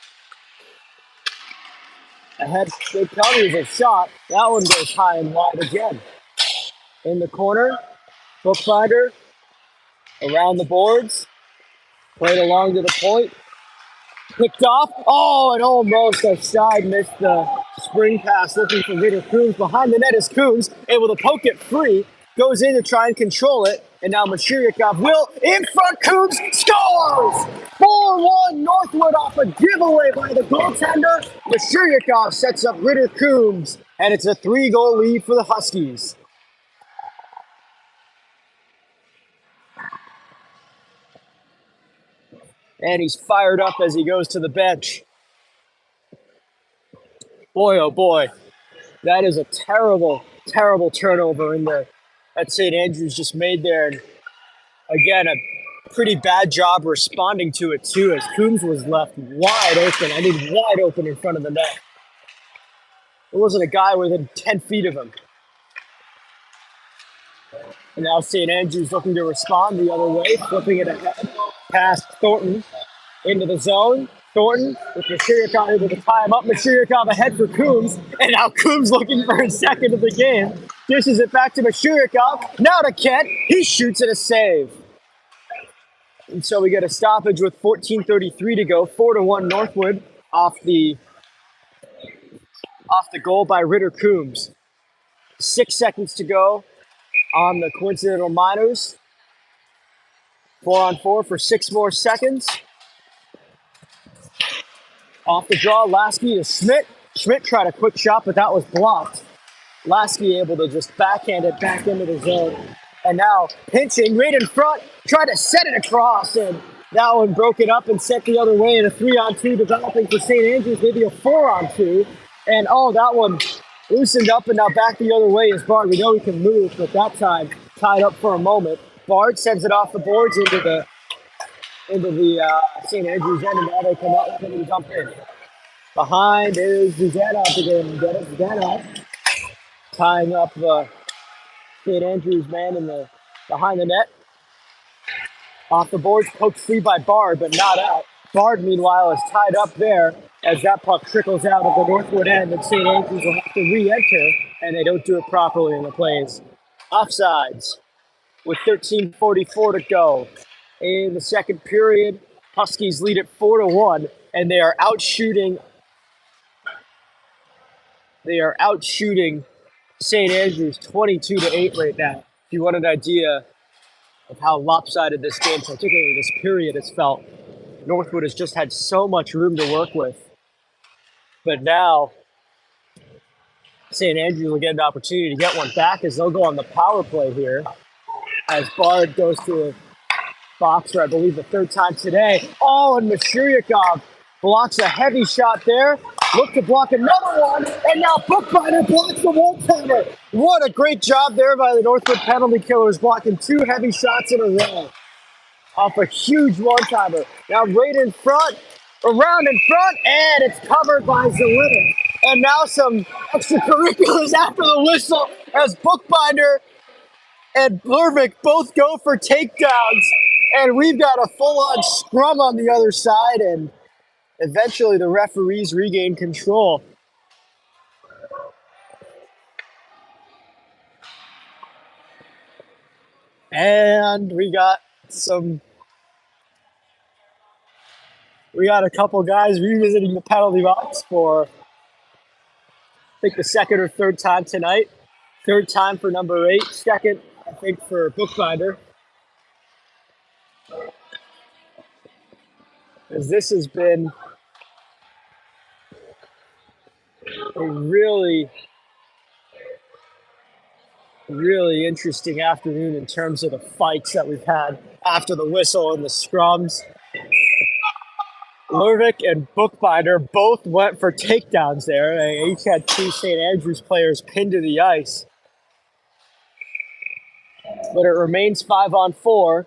Ahead, Big County is a shot. That one goes high and wide again. In the corner, Bookbinder around the boards, played along to the point, picked off. Oh, and almost offside, missed the spring pass looking for Ritter Coombs. Behind the net is Coombs, able to poke it free, goes in to try and control it, and now Mashiryakov will, in front, Coombs scores! 4-1 Northwood off a giveaway by the goaltender. Mashiryakov sets up Ritter Coombs, and it's a 3-goal lead for the Huskies. And he's fired up as he goes to the bench. Boy, oh boy, that is a terrible, terrible turnover in there that St. Andrews just made there. And again, a pretty bad job responding to it too, as Coombs was left wide open. I mean, wide open in front of the net. There wasn't a guy within 10 feet of him. And now St. Andrews looking to respond the other way, flipping it ahead past Thornton into the zone. Thornton with Mashiryakov able to tie him up. Mashiryakov ahead for Coombs, and now Coombs looking for his second of the game. Dishes it back to Mashiryakov. Now to Kent. He shoots it a save. And so we get a stoppage with 14:33 to go. 4-1 Northwood off the goal by Ritter Coombs. 6 seconds to go on the coincidental minors. 4-on-4 for 6 more seconds. Off the draw, Lasky to Schmidt. Schmidt tried a quick shot, but that was blocked. Lasky able to just backhand it back into the zone. And now pinching right in front, tried to set it across, and that one broke it up and set the other way in a 3-on-2 developing for St. Andrews, maybe a 4-on-2. And oh, that one loosened up and now back the other way is Bard. We know he can move, but that time tied up for a moment. Bard sends it off the boards into the St. Andrews end, and now they come up and jump in. Behind is Zuzanov again. Zuzanov tying up the St. Andrews man in the behind the net. Off the boards, poked free by Bard, but not out. Bard, meanwhile, is tied up there as that puck trickles out of the Northwood end, and St. Andrews will have to re-enter, and they don't do it properly in the plays. Offsides with 13:44 to go. In the second period, Huskies lead it 4-1, and they are outshooting St. Andrews 22-8 right now. If you want an idea of how lopsided this game, particularly this period, has felt, Northwood has just had so much room to work with. But now, St. Andrews will get an opportunity to get one back as they'll go on the power play here. As Bard goes to a box for, I believe, the third time today. Oh, and Mashiryakov blocks a heavy shot there. Look to block another one, and now Bookbinder blocks the one-timer. What a great job there by the Northwood penalty killers, blocking 2 heavy shots in a row off a huge one-timer. Now right in front, around in front, and it's covered by Zelina. And now some extracurriculars after the whistle as Bookbinder and Blurvik both go for takedowns. And we've got a full-on scrum on the other side, and eventually the referees regain control. And we got a couple guys revisiting the penalty box for, I think, the second or third time tonight. Third time for number 8, second, I think, for Bookbinder. As this has been a really, really interesting afternoon in terms of the fights that we've had after the whistle and the scrums. Lurvik and Bookbinder both went for takedowns there. They each had 2 St. Andrews players pinned to the ice. But it remains 5-on-4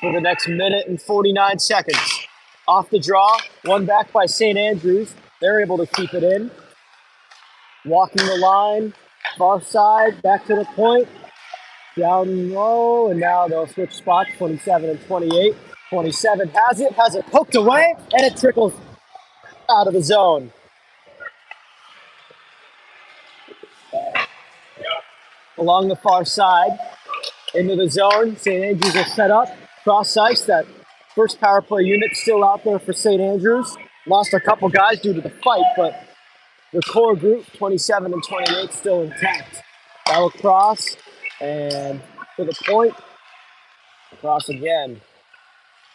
for the next minute and 49 seconds. Off the draw, one back by St. Andrews. They're able to keep it in. Walking the line, far side, back to the point. Down low, and now they'll switch spots, 27 and 28. 27 has it poked away, and it trickles out of the zone. along the far side into the zone. St. Andrews will set up cross ice. That first power play unit still out there for St. Andrews. Lost a couple guys due to the fight, but the core group, 27 and 28, still intact. That'll cross and to the point. Cross again.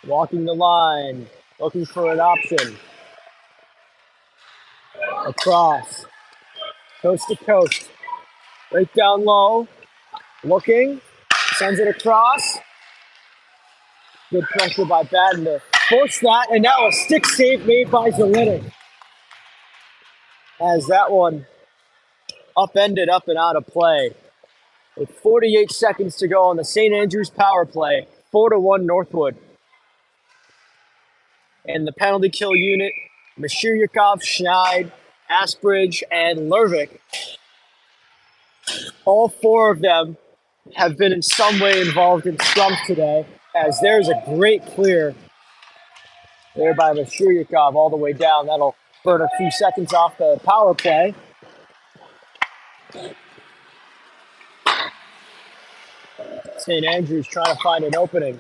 Walking the line, looking for an option. Across, coast to coast. Right down low, looking, sends it across. Good pressure by Baden to force that, and now a stick save made by Zelinik. As that one upended up and out of play. With 48 seconds to go on the St. Andrews power play, 4-1 Northwood. And the penalty kill unit, Mashiryakov, Schneid, Asbridge, and Lervik. All four of them have been in some way involved in scrums today, as there's a great clear there by Mashiryakov all the way down. That'll burn a few seconds off the power play. St. Andrews trying to find an opening.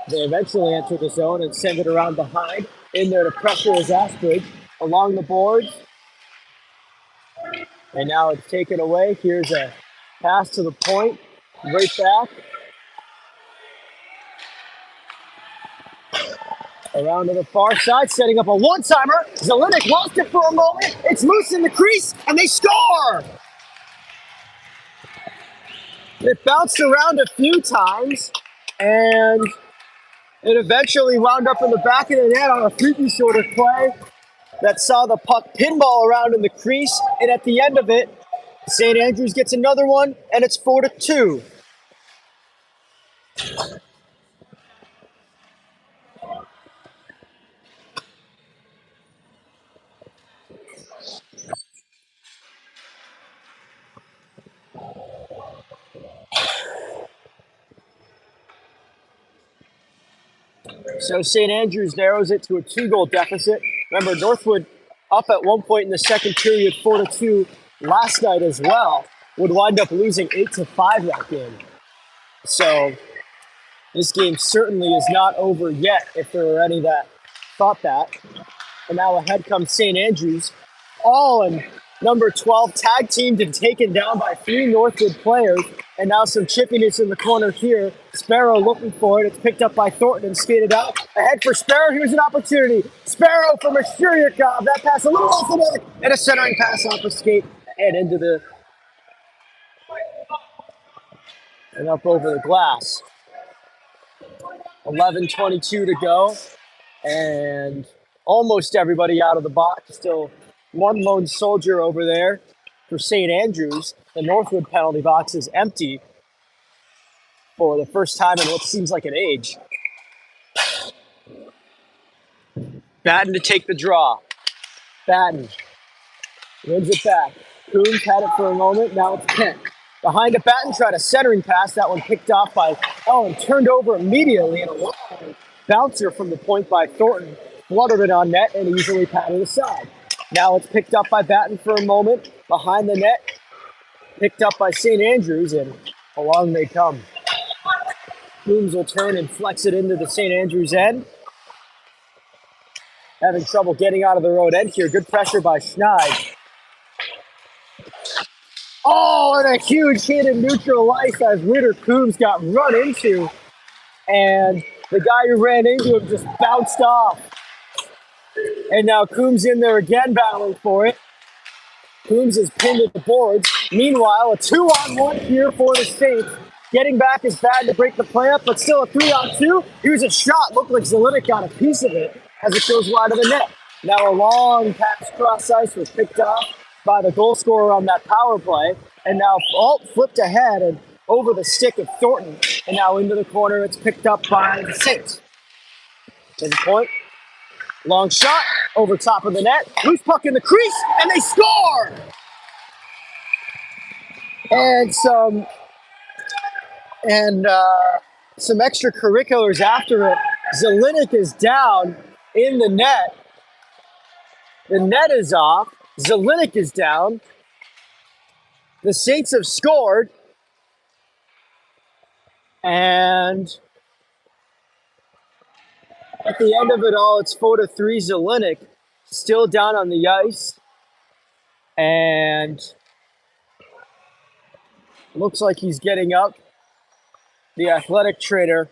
They eventually enter the zone and send it around behind. In there to pressure is Asbridge along the boards. And now it's taken away. Here's a pass to the point. Right back. Around to the far side, setting up a one-timer. Zelinik lost it for a moment. It's loose in the crease, and they score! It bounced around a few times, and it eventually wound up in the back of the net on a freaky sort of play that saw the puck pinball around in the crease, and at the end of it, St. Andrews gets another one, and it's 4-2. So St. Andrews narrows it to a 2-goal deficit. Remember, Northwood up at one point in the second period, 4-2 last night as well, would wind up losing 8-5 that game. So this game certainly is not over yet, if there were any that thought that. And now ahead comes St. Andrews, all in number 12, tag teamed and taken down by 3 Northwood players. And now some chippiness in the corner here. Sparrow looking for it. It's picked up by Thornton and skated out. Ahead for Sparrow. Here's an opportunity. Sparrow from Mashiryakov. That pass a little off the mark. And a centering pass off the skate and into the... and up over the glass. 11:22 to go. And almost everybody out of the box. Still one lone soldier over there for St. Andrews. The Northwood penalty box is empty for the first time in what seems like an age. Batten to take the draw. Batten wins it back. Coombs had it for a moment. Now it's Kent. Behind a Batten, tried a centering pass. That one picked off by and turned over immediately in a long bouncer from the point by Thornton. Fluttered it on net and easily patted aside. Now it's picked up by Batten for a moment. Behind the net. Picked up by St. Andrews, and along they come. Coombs will turn and flex it into the St. Andrews end. Having trouble getting out of the road end here. Good pressure by Schneid. Oh, and a huge hit in neutral ice as Ritter Coombs got run into. And the guy who ran into him just bounced off. And now Coombs in there again battling for it. Coombs is pinned at the boards. Meanwhile, a 2-on-1 here for the Saints. Getting back is bad to break the play up, but still a 3-on-2. Here's a shot. Looked like Zelinik got a piece of it as it goes wide of the net. Now a long pass cross ice was picked off by the goal scorer on that power play. And now Alt flipped ahead and over the stick of Thornton. And now into the corner. It's picked up by the Saints. To the point. Long shot over top of the net. Loose puck in the crease, and they score! And some extracurriculars after it. Zelinik is down in the net. The net is off. Zelinik is down. The Saints have scored. And at the end of it all, it's 4-3 Zelenik, still down on the ice. And looks like he's getting up. The athletic trainer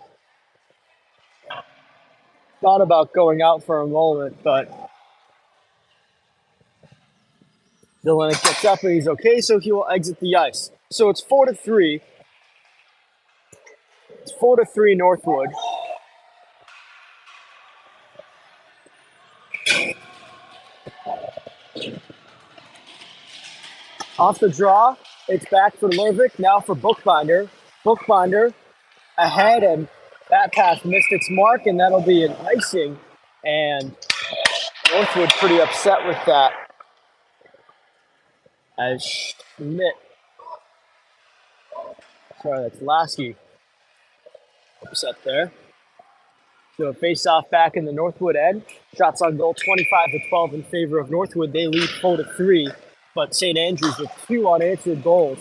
thought about going out for a moment, but Zelenik gets up and he's okay, so he will exit the ice. So it's 4-3. It's 4-3 Northwood. Off the draw, it's back for Lervik, now for Bookbinder. Bookbinder ahead, and that pass missed its mark, and that'll be an icing. And Northwood pretty upset with that. As Schmidt, sorry, that's Lasky, upset there. So a face-off back in the Northwood end. Shots on goal 25-12 in favor of Northwood. They lead 4-3, but St. Andrews with 2 unanswered goals.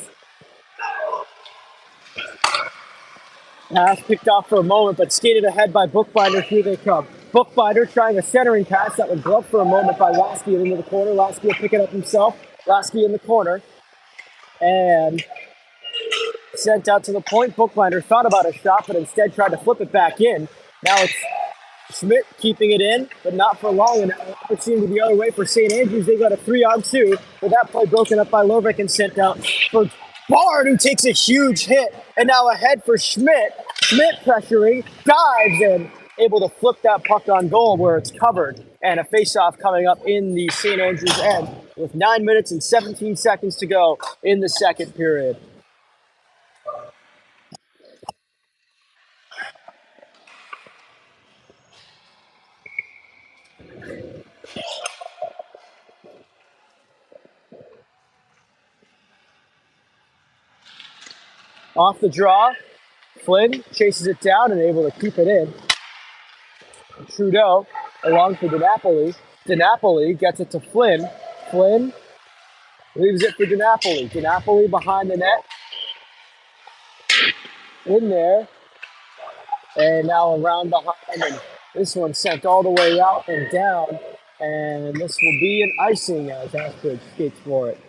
Pass picked off for a moment, but skated ahead by Bookbinder. Here they come. Bookbinder trying a centering pass that was gloved for a moment by Lasky into the corner. Lasky will pick it up himself. Lasky in the corner. And sent out to the point. Bookbinder thought about a shot, but instead tried to flip it back in. Now it's Schmidt keeping it in, but not for long. And an opportunity the other way for St. Andrews. They got a 3-on-2, with that play broken up by Lervik and sent out for Bard, who takes a huge hit. And now ahead for Schmidt. Schmidt pressuring, dives, and able to flip that puck on goal where it's covered. And a face-off coming up in the St. Andrews end with 9 minutes and 17 seconds to go in the second period. Off the draw, Flynn chases it down and able to keep it in. Trudeau along for DiNapoli. DiNapoli gets it to Flynn. Flynn leaves it for DiNapoli. DiNapoli behind the net. In there. And now around behind. And this one sent all the way out and down. And this will be an icing as Ashbridge skates for it.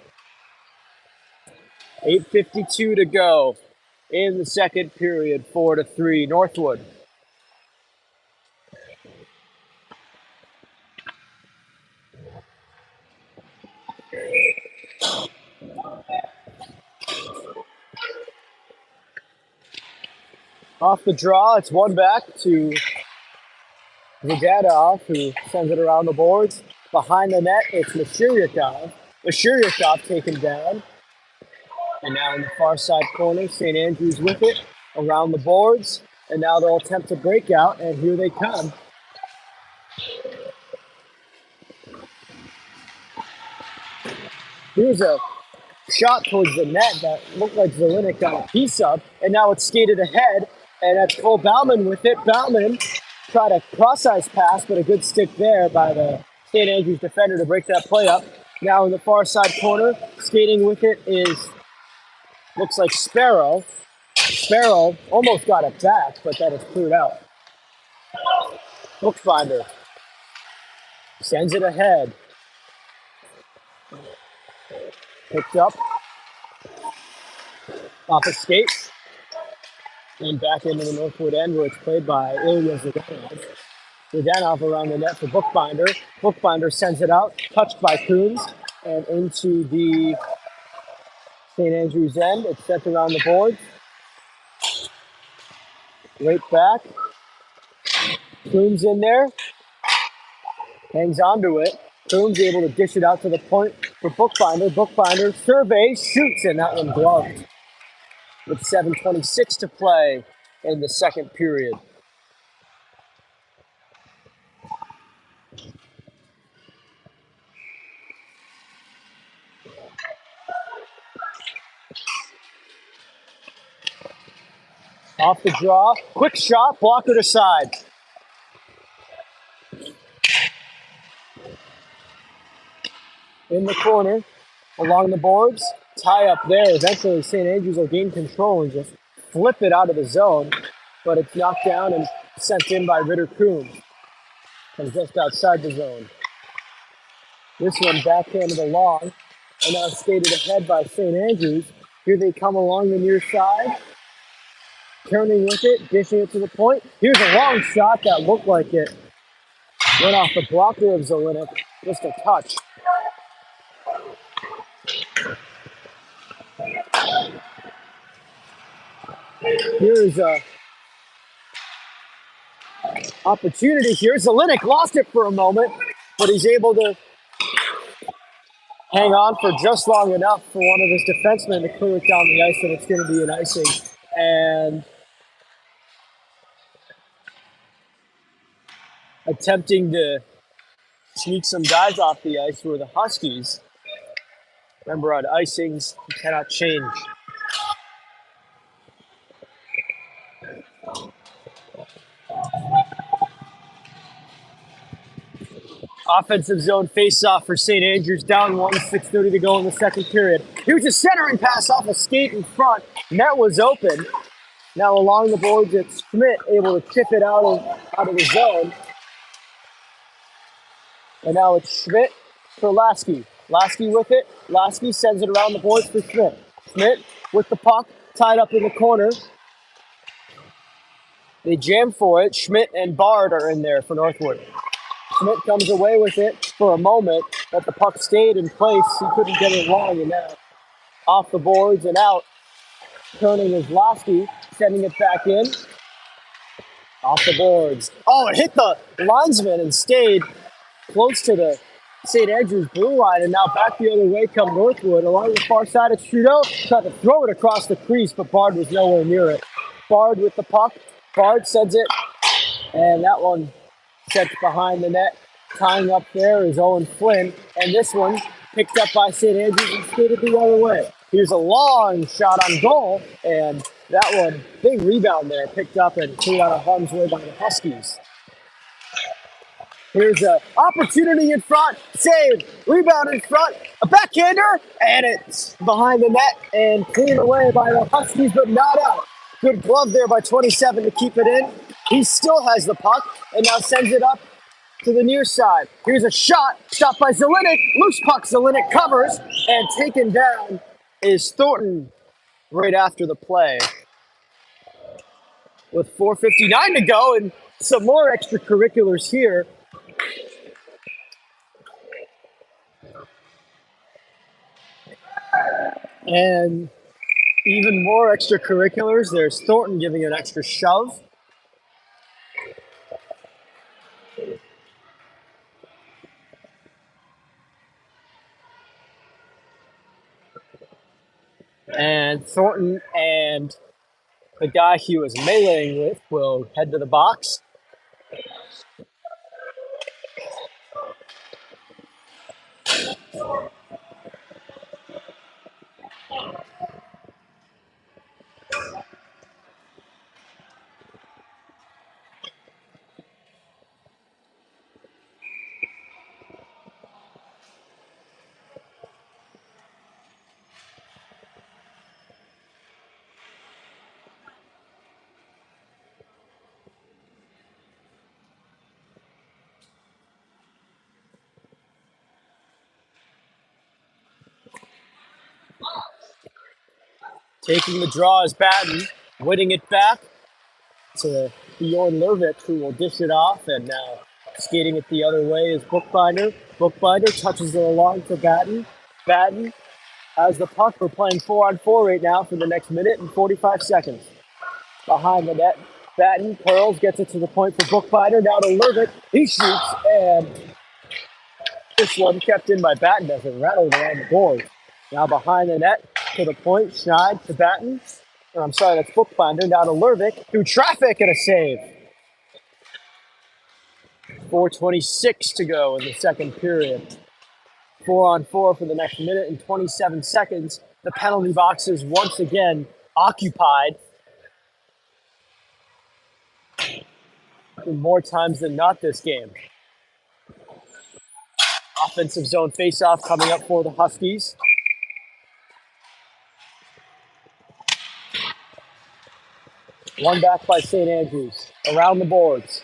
8:52 to go in the second period, 4-3 Northwood. Off the draw, it's one back to Zhdanov, who sends it around the boards. Behind the net, it's Mashiryakov. Mashiryakov taken down. And now in the far side corner, St. Andrews with it around the boards. And now they'll attempt to break out, and here they come. Here's a shot towards the net that looked like Zelenik got a piece of, and now it's skated ahead, and that's Cole Bauman with it. Bauman tried a cross-ice pass, but a good stick there by the St. Andrews defender to break that play up. Now in the far side corner, skating with it is, looks like Sparrow. Sparrow almost got it back, but that is cleared out. Bookbinder sends it ahead. Picked up off a skate and back into the Northwood end where it's played by Ilya Zhdanov. Zhdanov around the net for Bookbinder. Bookbinder sends it out, touched by Coons, and into the St. Andrews end. It's sent around the boards. Right back. Coons in there. Hangs onto it. Coons able to dish it out to the point for Bookbinder. Bookbinder surveys, shoots, and that one gloved. With 7:26 to play in the second period. Off the draw, quick shot, blocker to side. In the corner, along the boards, tie up there. Eventually, St. Andrews will gain control and just flip it out of the zone, but it's knocked down and sent in by Ritter Coon from just outside the zone. This one backhanded along and now skated ahead by St. Andrews. Here they come along the near side, turning with it, dishing it to the point. Here's a long shot that looked like it went off the blocker of Zelenik, just a touch. Here's a opportunity here. Zelenik lost it for a moment, but he's able to hang on for just long enough for one of his defensemen to clear it down the ice, and it's going to be an icing. And attempting to sneak some guys off the ice were the Huskies. Remember, on icings, you cannot change. Offensive zone face-off for St. Andrews, down 1, 6:30 to go in the second period. Here's a centering pass off a skate in front. Net was open. Now along the boards, it's Schmidt able to chip it out of the zone. And now it's Schmidt for Lasky. Lasky with it. Lasky sends it around the boards for Schmidt. Schmidt with the puck, tied up in the corner. They jam for it. Schmidt and Bard are in there for Northwood. Schmidt comes away with it for a moment, but the puck stayed in place. He couldn't get it long, and now off the boards and out. Turning is Lasky, sending it back in. Off the boards. Oh, it hit the linesman and stayed close to the St. Andrews blue line, and now back the other way come Northwood. Along the far side of Trudeau, tried to throw it across the crease, but Bard was nowhere near it. Bard with the puck. Bard sends it, and that one sets behind the net. Tying up there is Owen Flynn, and this one picked up by St. Andrews and skated the other way. Here's a long shot on goal, and that one, big rebound there, picked up and cleared out of harm's way by the Huskies. Here's an opportunity in front, save, rebound in front, a backhander, and it's behind the net and cleared away by the Huskies, but not out. Good glove there by 27 to keep it in. He still has the puck and now sends it up to the near side. Here's a shot by Zelenik, loose puck, Zelenik covers, and taken down is Thornton right after the play. With 4:59 to go and some more extracurriculars here. And even more extracurriculars. There's Thornton giving an extra shove. And Thornton and the guy he was meleeing with will head to the box. Taking the draw is Batten, winning it back to Bjorn Lervik, who will dish it off, and now skating it the other way is Bookbinder. Bookbinder touches it along for Batten. Batten has the puck. We're playing 4-on-4 right now for the next minute and 45 seconds. Behind the net, Batten curls, gets it to the point for Bookbinder. Now to Lervik. He shoots, and this one kept in by Batten as it rattled around the board. Now behind the net, to the point, Schneid to Batten. Or I'm sorry, that's Bookbinder. Now to Lervik, through traffic and a save. 4:26 to go in the second period. 4-on-4 for the next minute and 27 seconds. The penalty box is once again occupied. More times than not this game. Offensive zone faceoff coming up for the Huskies. One back by St. Andrews. Around the boards.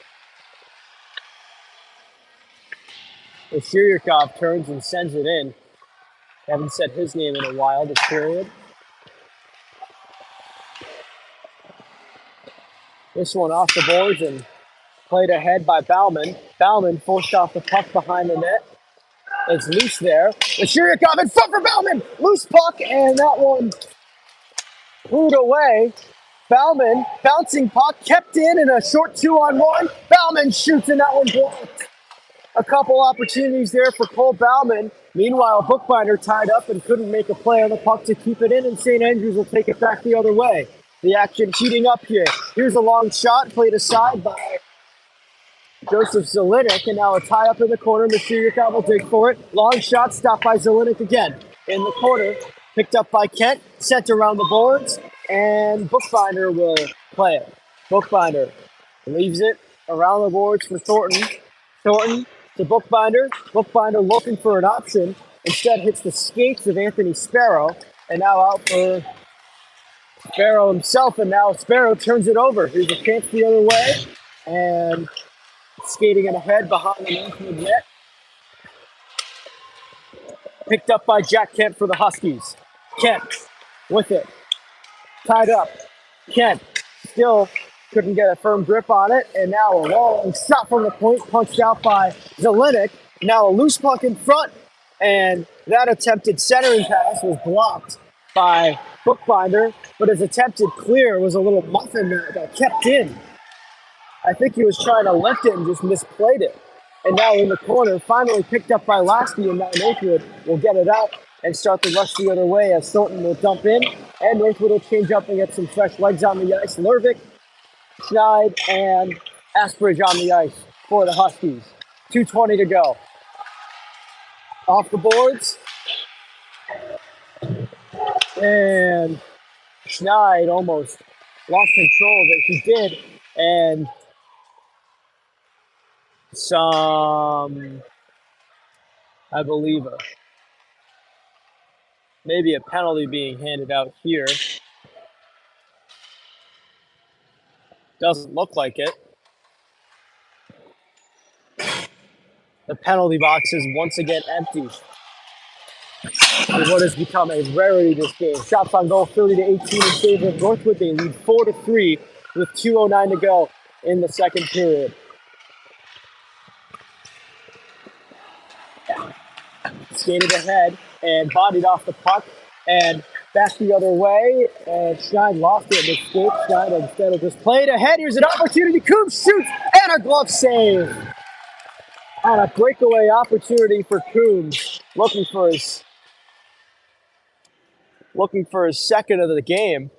Oshiryakov turns and sends it in. Haven't said his name in a while this period. This one off the boards and played ahead by Bauman. Bauman forced off the puck behind the net. It's loose there. Oshiryakov in front for Bauman. Loose puck, and that one flew away. Bauman, bouncing puck, kept in a short 2-on-1. Bauman shoots, and that one blocked. A couple opportunities there for Cole Bauman. Meanwhile, Bookbinder tied up and couldn't make a play on the puck to keep it in, and St. Andrews will take it back the other way. The action heating up here. Here's a long shot played aside by Joseph Zelenik, and now a tie up in the corner. Oshiryakov will dig for it. Long shot stopped by Zelenik again. In the corner, picked up by Kent, sent around the boards, and Bookbinder will play it. Bookbinder leaves it around the boards for Thornton. Thornton to Bookbinder. Bookbinder looking for an option. Instead hits the skates of Anthony Sparrow, and now out for Sparrow himself, and now Sparrow turns it over. Here's a chance the other way, and skating it ahead behind the Northwood net. Picked up by Jack Kent for the Huskies. Kent with it. Tied up. Kent still couldn't get a firm grip on it, and now a long shot from the point, punched out by Zelenik. Now a loose puck in front, and that attempted centering pass was blocked by Bookbinder, but his attempted clear was a little muffin that got kept in. I think he was trying to lift it and just misplayed it. And now in the corner, finally picked up by Lasky, and now Northwood will get it out and start the rush the other way as Thornton will dump in, and Northwood will change up and get some fresh legs on the ice. Lervik, Schneid, and Asbridge on the ice for the Huskies. 2:20 to go. Off the boards. And Schneid almost lost control of it. He did. And I believe, maybe a penalty being handed out here. Doesn't look like it. The penalty box is once again empty. What has become a rarity this game. Shots on goal 30-18 in favor of Northwood. They lead 4-3 with 2:09 to go in the second period. Skated ahead and bodied off the puck and back the other way. And Schneid lost it and escaped. Schneid instead of just played ahead. Here's an opportunity. Coombs shoots and a glove save. And a breakaway opportunity for Coombs, looking for his second of the game.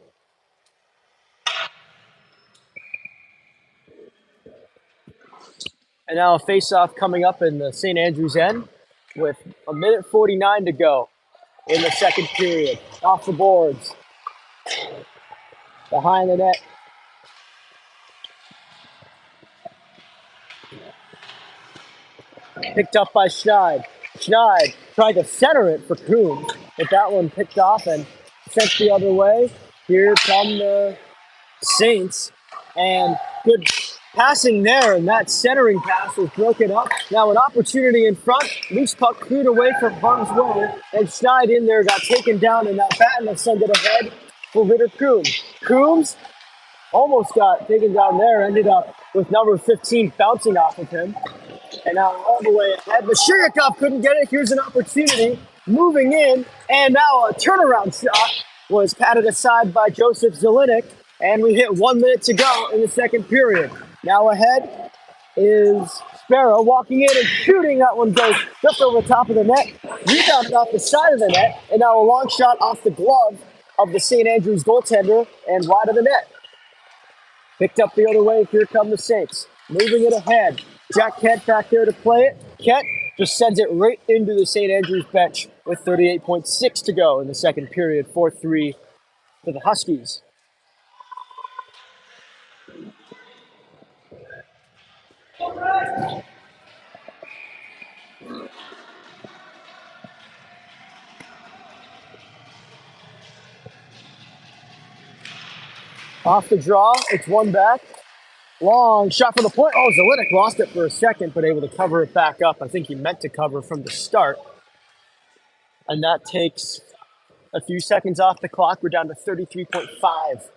And now a face-off coming up in the St. Andrews end with 1:49 to go in the second period. Off the boards. Behind the net. Picked up by Schneid. Schneid tried to center it for Coombs, but that one picked off and sent the other way. Here come the Saints, and good passing there, and that centering pass was broken up. Now an opportunity in front. Loose puck cleared away from harm's way, and Schneid in there got taken down, and that Batten will send it ahead for Ritter Coombs. Coombs almost got taken down there, ended up with number 15 bouncing off of him. And now all the way ahead. Oshiryakov couldn't get it. Here's an opportunity. Moving in. And now a turnaround shot was patted aside by Joseph Zelenik. And we hit 1 minute to go in the second period. Now ahead is Sparrow walking in and shooting. That one goes just over the top of the net. Rebounded off the side of the net. And now a long shot off the glove of the St. Andrews goaltender and wide of the net. Picked up the other way. Here come the Saints. Moving it ahead. Jack Kent back there to play it. Kent just sends it right into the St. Andrews bench with 38.6 to go in the second period. 4-3 for the Huskies. Off the draw, it's one back. Long shot for the point. Oh, Zelinik lost it for a second, but able to cover it back up. I think he meant to cover from the start. And that takes a few seconds off the clock. We're down to 33.5.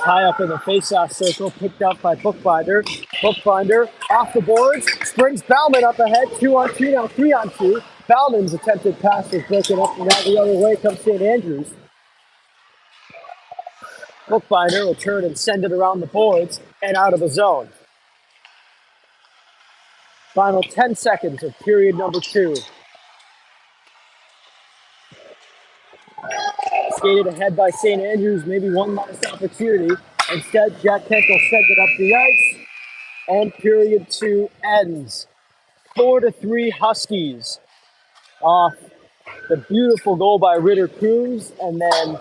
Tie up in the face-off circle, picked up by Bookbinder. Bookbinder off the boards, springs Bauman up ahead, 2-on-2, now 3-on-2. Bauman's attempted pass was broken up, and now the other way comes St. Andrews. Bookbinder will turn and send it around the boards and out of the zone. Final 10 seconds of period number 2. Skated ahead by St. Andrews, maybe one last opportunity. Instead, Jack Kenkel sends it up the ice, and period 2 ends. 4-3 Huskies off the beautiful goal by Ritter Cruz, and then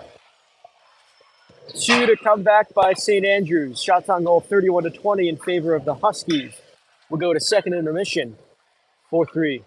2 to come back by St. Andrews. Shots on goal 31-20 in favor of the Huskies. We'll go to second intermission, 4-3.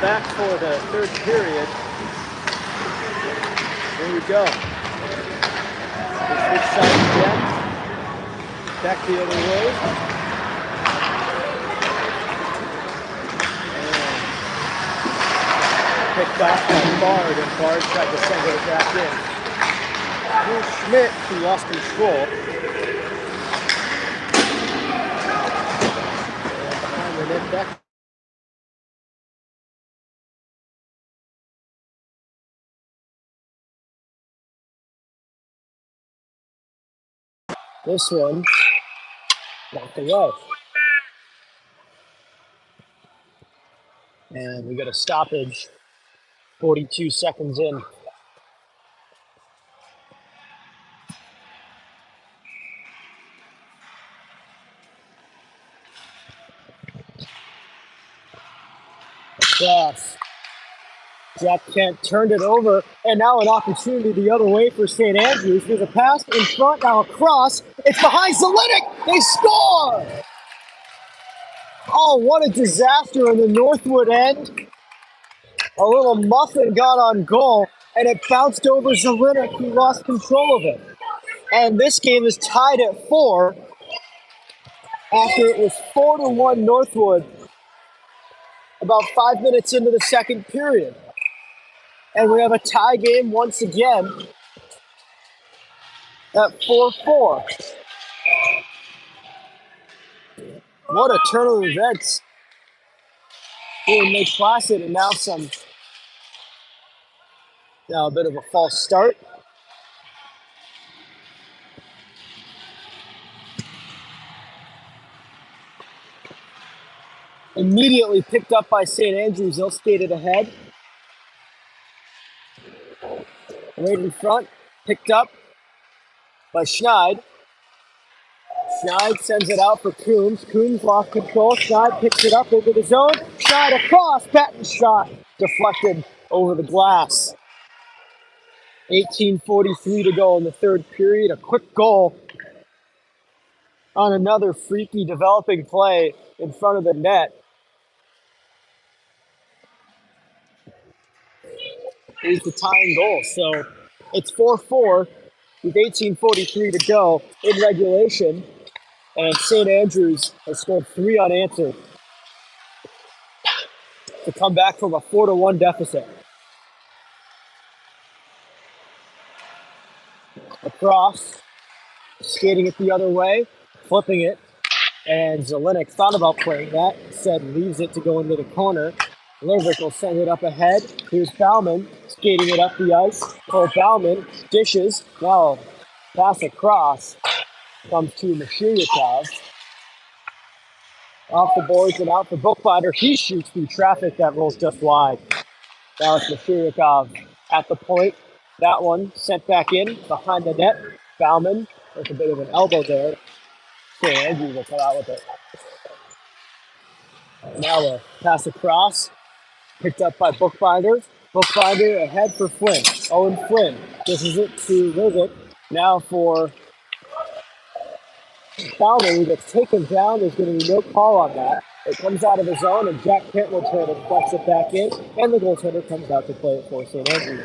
Back for the third period. Here we go. We switch sides again. Back the other way. And picked off by Bard, and Bard tried to send it back in. Here's Schmidt, who lost control. And behind the net back. This one knocked away. And we got a stoppage 42 seconds in. Cross. Jack Kent turned it over, and now an opportunity the other way for St. Andrews. There's a pass in front, now a cross. It's behind Zelinik. They score! Oh, what a disaster in the Northwood end. A little muffin got on goal, and it bounced over Zelinik, who lost control of it. And this game is tied at 4 after it was 4-1 Northwood about 5 minutes into the second period. And we have a tie game once again at 4-4. What a turn of events here in Lake Placid, and now a bit of a false start. Immediately picked up by St. Andrews. They'll skate it ahead. Right in front, picked up by Schneid. Schneid sends it out for Coombs. Coombs lost control. Schneid picks it up into the zone. Schneid across. Patton's shot deflected over the glass. 18:43 to go in the third period. A quick goal on another freaky developing play in front of the net. Here's the tying goal. So it's 4-4 with 18:43 to go in regulation. And St. Andrews has scored 3 unanswered to come back from a 4-1 deficit. Across, skating it the other way, flipping it, and Zelinik thought about playing that, instead leaves it to go into the corner. Lervik will send it up ahead. Here's Bauman skating it up the ice. Oh, Bauman dishes. Now pass across comes to Mashiryakov. Off the boards and out for Bookbinder. He shoots through traffic that rolls just wide. Now it's Mashiryakov at the point. That one sent back in behind the net. Bauman with a bit of an elbow there. St. Andrews will come out with it. Now a pass across, picked up by Bookbinder. Bookbinder ahead for Flynn. Owen Flynn. This is it to Rivet. Now for Bauman, who gets taken down. There's going to be no call on that. It comes out of the zone, and Jack Kent will turn and flex it back in, and the goaltender comes out to play it for St. Andrews.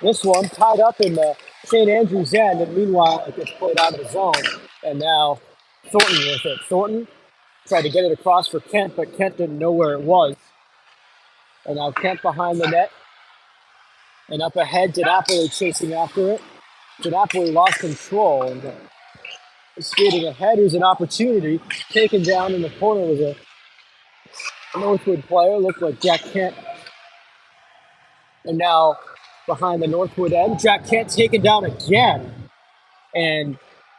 This one tied up in the St. Andrews end, and meanwhile it gets played out of the zone. And now Thornton with it. Thornton tried to get it across for Kent, but Kent didn't know where it was. And now Kent behind the net. And up ahead, DiNapoli chasing after it. DiNapoli lost control. And skating ahead, here's an opportunity. Taken down in the corner was a Northwood player. Looked like Jack Kent. And now behind the Northwood end, Jack Kent taken down again. And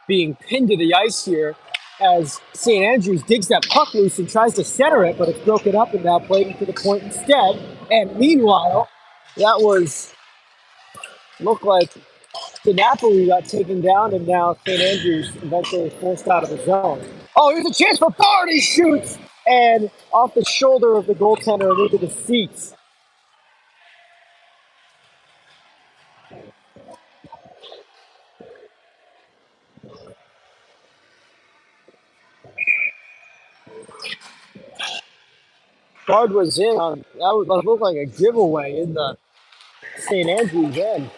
being pinned to the ice here as St. Andrews digs that puck loose and tries to center it, but it's broken up and now played into the point instead. And meanwhile, looked like DiNapoli got taken down, and now St. Andrews eventually forced out of the zone. Oh, here's a chance for Bard. He shoots, and off the shoulder of the goaltender and into the seats. Bard was in on that looked like a giveaway in the St. Andrews end.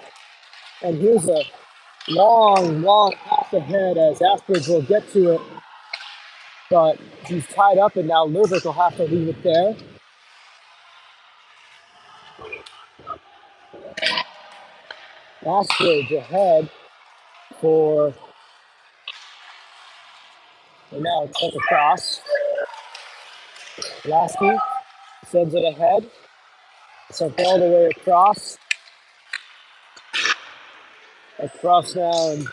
And here's a long pass ahead as Asperge will get to it. But he's tied up, and now Lervik will have to leave it there. Asperge ahead and now it's sent across. Lasky sends it ahead. Sent all the way across. Across now and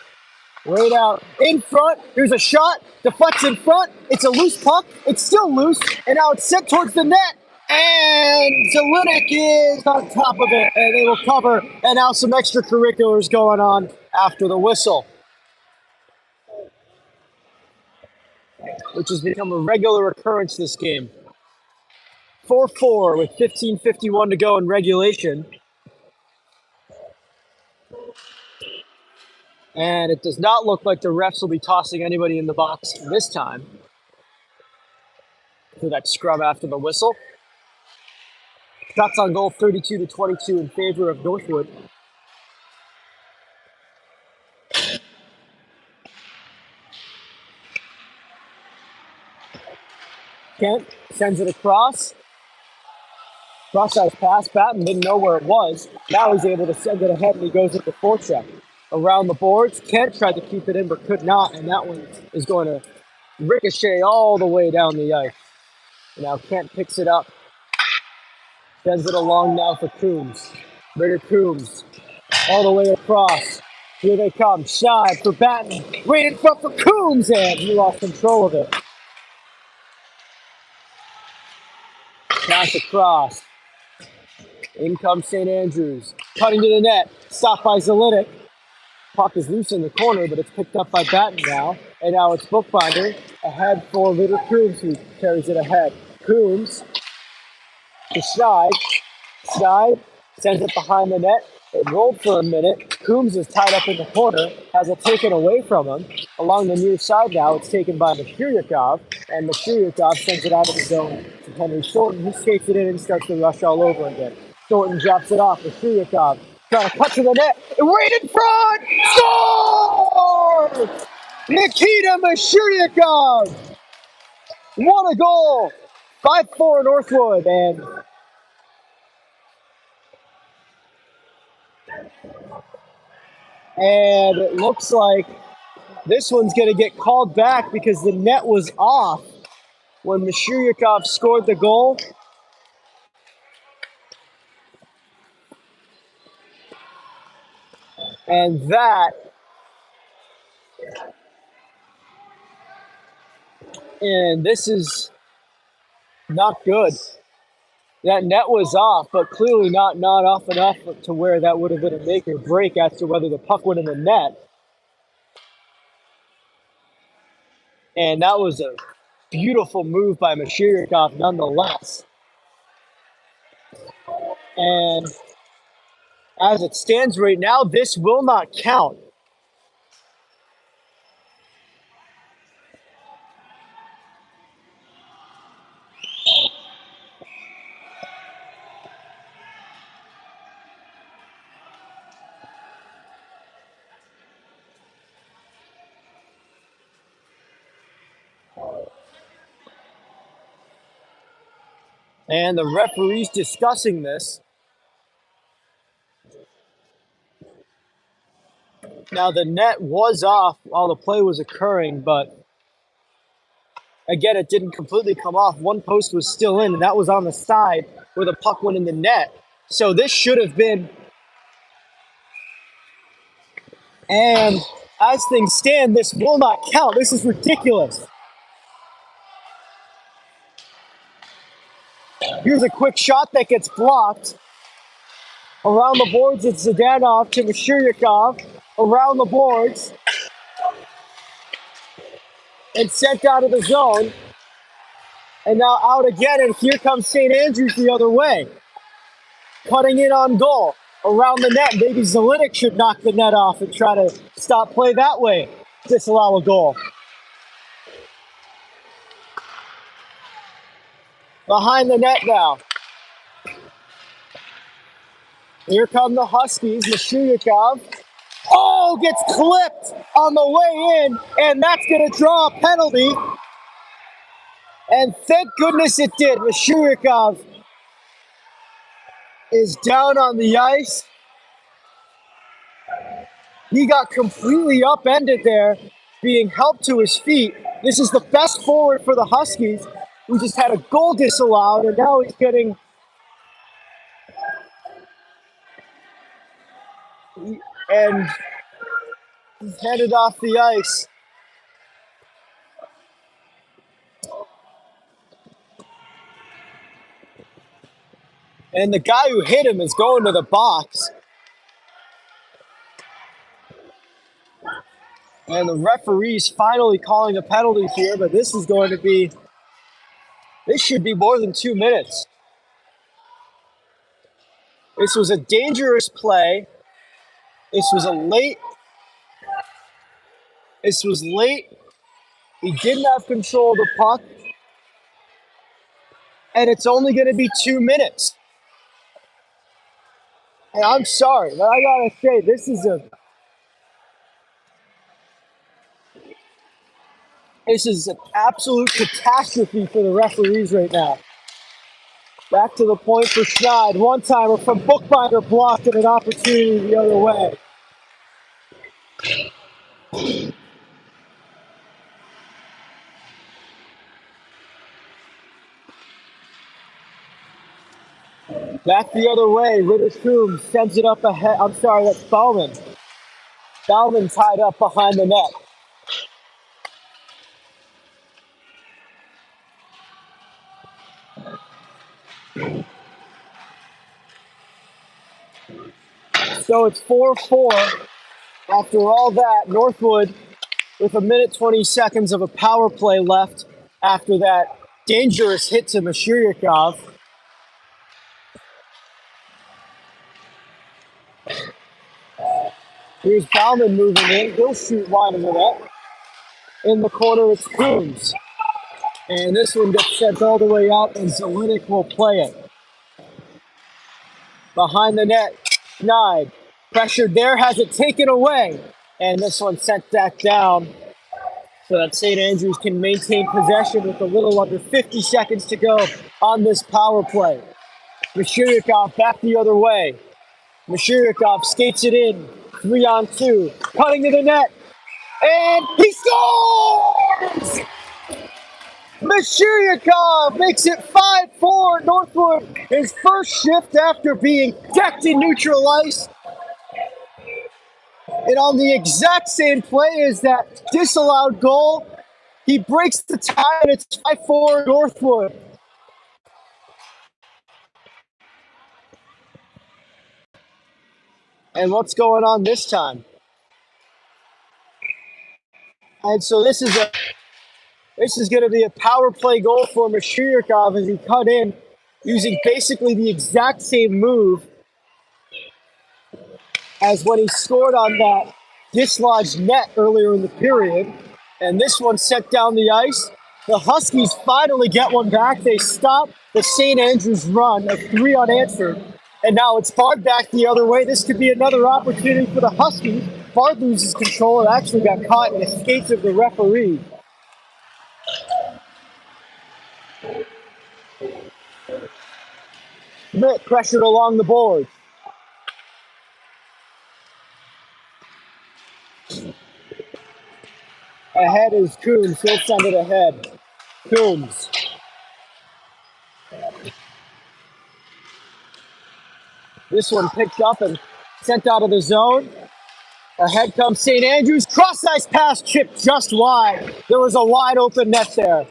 right out in front. Here's a shot. Deflects in front. It's a loose puck. It's still loose. And now it's sent towards the net. And Zelinik is on top of it. And they will cover. And now some extracurriculars going on after the whistle, which has become a regular occurrence this game. 4-4 with 15:51 to go in regulation. And it does not look like the refs will be tossing anybody in the box this time for that scrub after the whistle. Shots on goal 32-22 in favor of Northwood. Kent sends it across. Cross-size pass. Batten didn't know where it was. Now he's able to send it ahead and he goes into forecheck. Around the boards, Kent tried to keep it in but could not, and that one is going to ricochet all the way down the ice. And now Kent picks it up. Sends it along now for Coombs. Ritter Coombs. All the way across. Here they come. Shide for Batten. Right in front for Coombs, and he lost control of it. Pass across. In comes St. Andrews. Cutting to the net. Stopped by Zelitic. Puck is loose in the corner, but it's picked up by Batten now. And now it's Bookbinder. Ahead for Ritter Coombs, who carries it ahead. Coombs to Shide. Shide sends it behind the net. It rolled for a minute. Coombs is tied up in the corner, has it taken away from him. Along the near side now, it's taken by Mashuryakov, and Mashuryakov sends it out of the zone to Henry Thornton, who skates it in and starts to rush all over again. Thornton drops it off. Mashuryakov trying to cut to the net. Right in front! Score! Nikita Mashuryakov! What a goal! 5-4 Northwood, and it looks like this one's going to get called back because the net was off when Mashuryakov scored the goal. And this is not good. That net was off, but clearly not off enough to where that would have been a make or break as to whether the puck went in the net. And that was a beautiful move by Mashuryakov nonetheless. And as it stands right now, this will not count. And the referee's discussing this. Now, the net was off while the play was occurring, but again, it didn't completely come off. One post was still in, and that was on the side where the puck went in the net. So this should have been. And as things stand, this will not count. This is ridiculous. Here's a quick shot that gets blocked. Around the boards, it's Zdanov to Mashuryakov. Around the boards. And sent out of the zone. And now out again, and here comes St. Andrews the other way. Cutting in on goal. Around the net. Maybe Zelitic should knock the net off and try to stop play that way. Disallow a goal. Behind the net now. Here come the Huskies. Mashuryakov. Oh, gets clipped on the way in, and that's going to draw a penalty. And thank goodness it did. Mashuryakov is down on the ice. He got completely upended there, being helped to his feet. This is the best forward for the Huskies, who just had a goal disallowed, and now he's getting... And he's headed off the ice. And the guy who hit him is going to the box. And the referee's finally calling a penalty here, but this should be more than 2 minutes. This was a dangerous play. This was a late This was late. He didn't have control of the puck, and it's only going to be 2 minutes. And I'm sorry, but I gotta say, this is an absolute catastrophe for the referees right now. Back to the point for Schneid. One timer from Bookbinder blocked and an opportunity the other way. Back the other way. Ritter-Coombs sends it up ahead. I'm sorry, that's Bauman. Bauman tied up behind the net. So it's 4-4. After all that, Northwood with 1 minute 20 seconds of a power play left after that dangerous hit to Mashiryakov. Here's Bauman moving in. He'll shoot wide of the net. In the corner, it's Coombs. And this one gets sent all the way out, and Zelinik will play it. Behind the net, Schneid. Pressured there, has it taken away. And this one sent back down so that St. Andrews can maintain possession with a little under 50 seconds to go on this power play. Mashiryakov back the other way. Mashiryakov skates it in, 3-on-2, cutting to the net, and he scores! Mashiryakov makes it 5-4. Northwood, his first shift after being decked in neutral ice. And on the exact same play as that disallowed goal, he breaks the tie, and it's 5-4 Northwood. And what's going on this time? And so this is going to be a power play goal for Mashiryakov as he cut in using basically the exact same move as when he scored on that dislodged net earlier in the period. And this one sent down the ice. The Huskies finally get one back. They stop the St. Andrews run of 3 unanswered. And now it's Bard back the other way. This could be another opportunity for the Huskies. Bard loses control and actually got caught in the skates of the referee. Schmidt pressured along the boards. Ahead is Coombs. He'll send it ahead. Coombs. This one picked up and sent out of the zone. Ahead comes St. Andrews. Cross-ice pass chipped just wide. There was a wide open net there.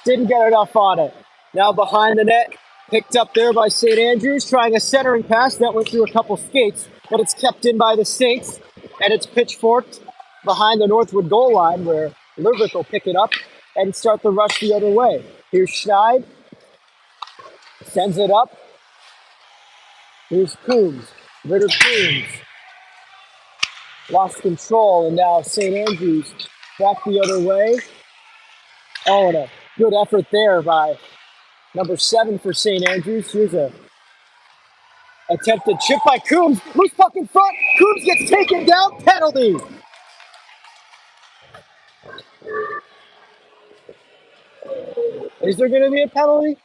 Didn't get enough on it. Now behind the net. Picked up there by St. Andrews. Trying a centering pass. That went through a couple skates. But it's kept in by the Saints. And it's pitchforked behind the Northwood goal line where Lurvik will pick it up and start the rush the other way. Here's Schneid. Sends it up. Here's Coombs. Ritter-Coombs. Lost control, and now St. Andrews back the other way. Oh, and a good effort there by number 7 for St. Andrews. Here's a attempted chip by Coombs. Loose puck in front. Coombs gets taken down. Penalty. Is there going to be a penalty?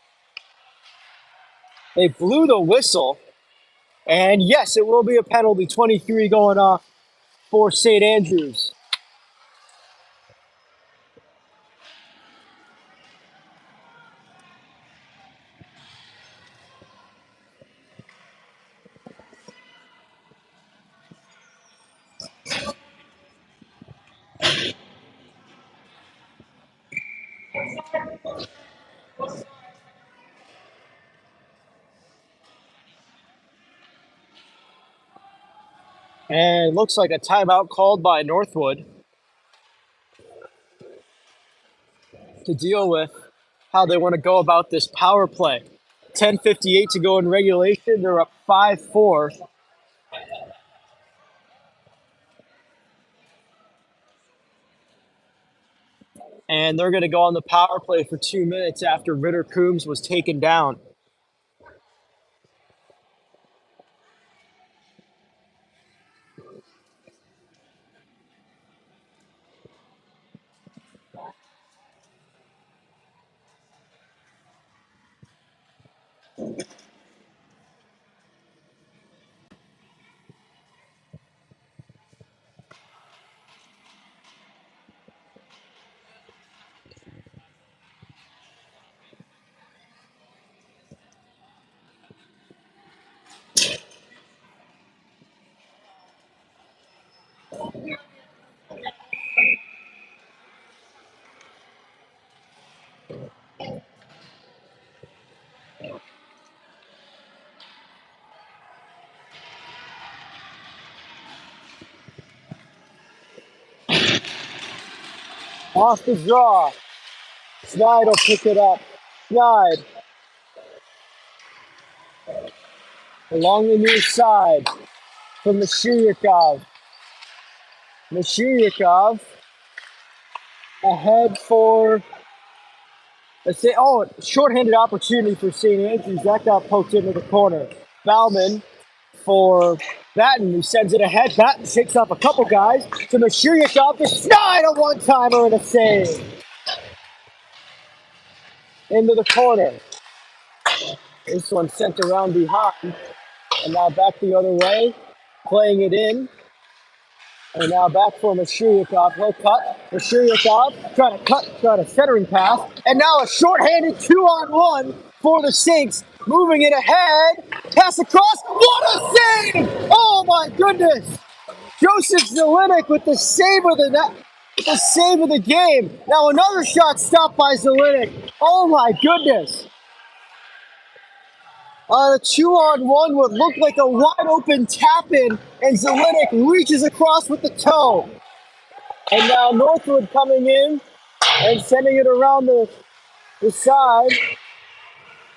They blew the whistle. And yes, it will be a penalty. 23 going off for St. Andrews. And looks like a timeout called by Northwood to deal with how they want to go about this power play. 10:58 to go in regulation. They're up 5-4. And they're going to go on the power play for 2 minutes after Ritter Coombs was taken down. Off the draw. Snide will pick it up. Snide. Along the near side for Mashiryakov. Mashiryakov ahead for, let's say, shorthanded opportunity for St. Andrews. That got poked into the corner. Bauman for Batten, who sends it ahead. Batten shakes off a couple guys to Mashiryakov. The Snide, a one-timer and a save. Into the corner. This one sent around behind. And now back the other way. Playing it in. And now back for Mashiryakov. He'll cut. Mashiryakov trying to centering pass. And now a shorthanded 2-on-1 for the Saints. Moving it ahead. Pass across. What a save! Oh my goodness! Joseph Zelenik with the save of the game. Now another shot stopped by Zelenik. Oh my goodness! A 2-on-1 would look like a wide open tap in, and Zelenik reaches across with the toe. And now Northwood coming in and sending it around the side.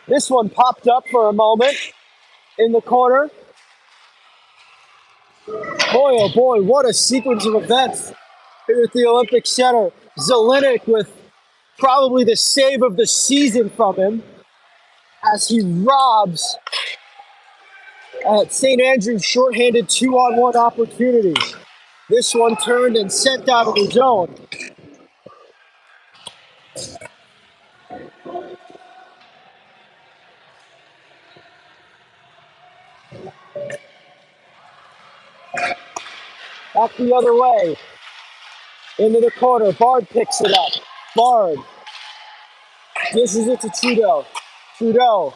This one popped up for a moment in the corner. Boy, oh boy, what a sequence of events here at the Olympic Center. Zelenik with probably the save of the season from him as he robs at St. Andrews shorthanded 2-on-1 opportunity. This one turned and sent out of the zone. Back the other way. Into the corner. Bard picks it up. Bard dishes it to Trudeau. Trudeau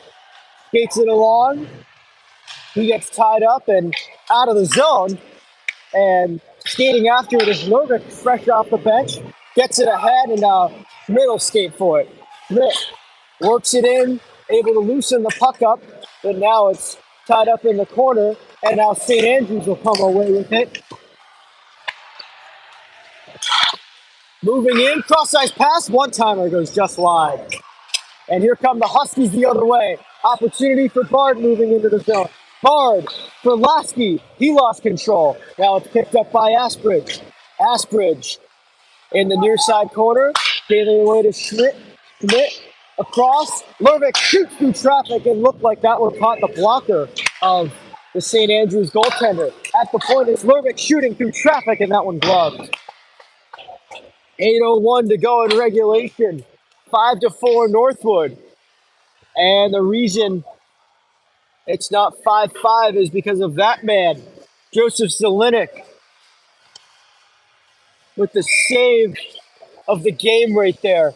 skates it along. He gets tied up and out of the zone. And skating after it is Lervik, fresh off the bench. Gets it ahead, and now Schmidt will skate for it. Schmidt works it in, able to loosen the puck up, but now it's tied up in the corner, and now St. Andrews will come away with it. Moving in, cross-ice pass, one-timer goes just wide. And here come the Huskies the other way. Opportunity for Bard moving into the zone. Bard for Lasky. He lost control. Now it's picked up by Asbridge. Asbridge in the near side corner. Giving away to Schmidt. Schmidt across. Lervik shoots through traffic and looked like that one caught the blocker of the St. Andrews goaltender. At the point, it's Lervik shooting through traffic and that one gloved. 8:01 to go in regulation. 5-4 Northwood. And the reason it's not 5-5 is because of that man, Joseph Zelenik, with the save of the game right there.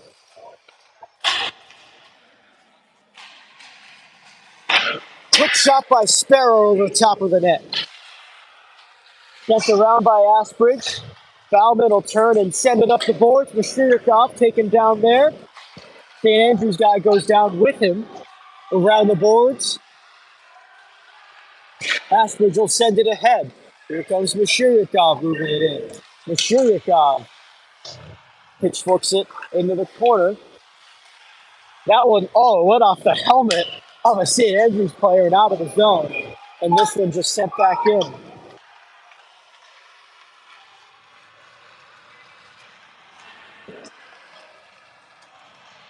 Quick shot by Sparrow over the top of the net. Sent around by Asbridge. Bauman will turn and send it up the boards. Mashiryakov taken down there. St. Andrews guy goes down with him around the boards. Asbridge will send it ahead. Here comes Mashiryakov moving it in. Mashiryakov pitchforks it into the corner. That one, it went off the helmet of a St. Andrews player and out of the zone. And this one just sent back in.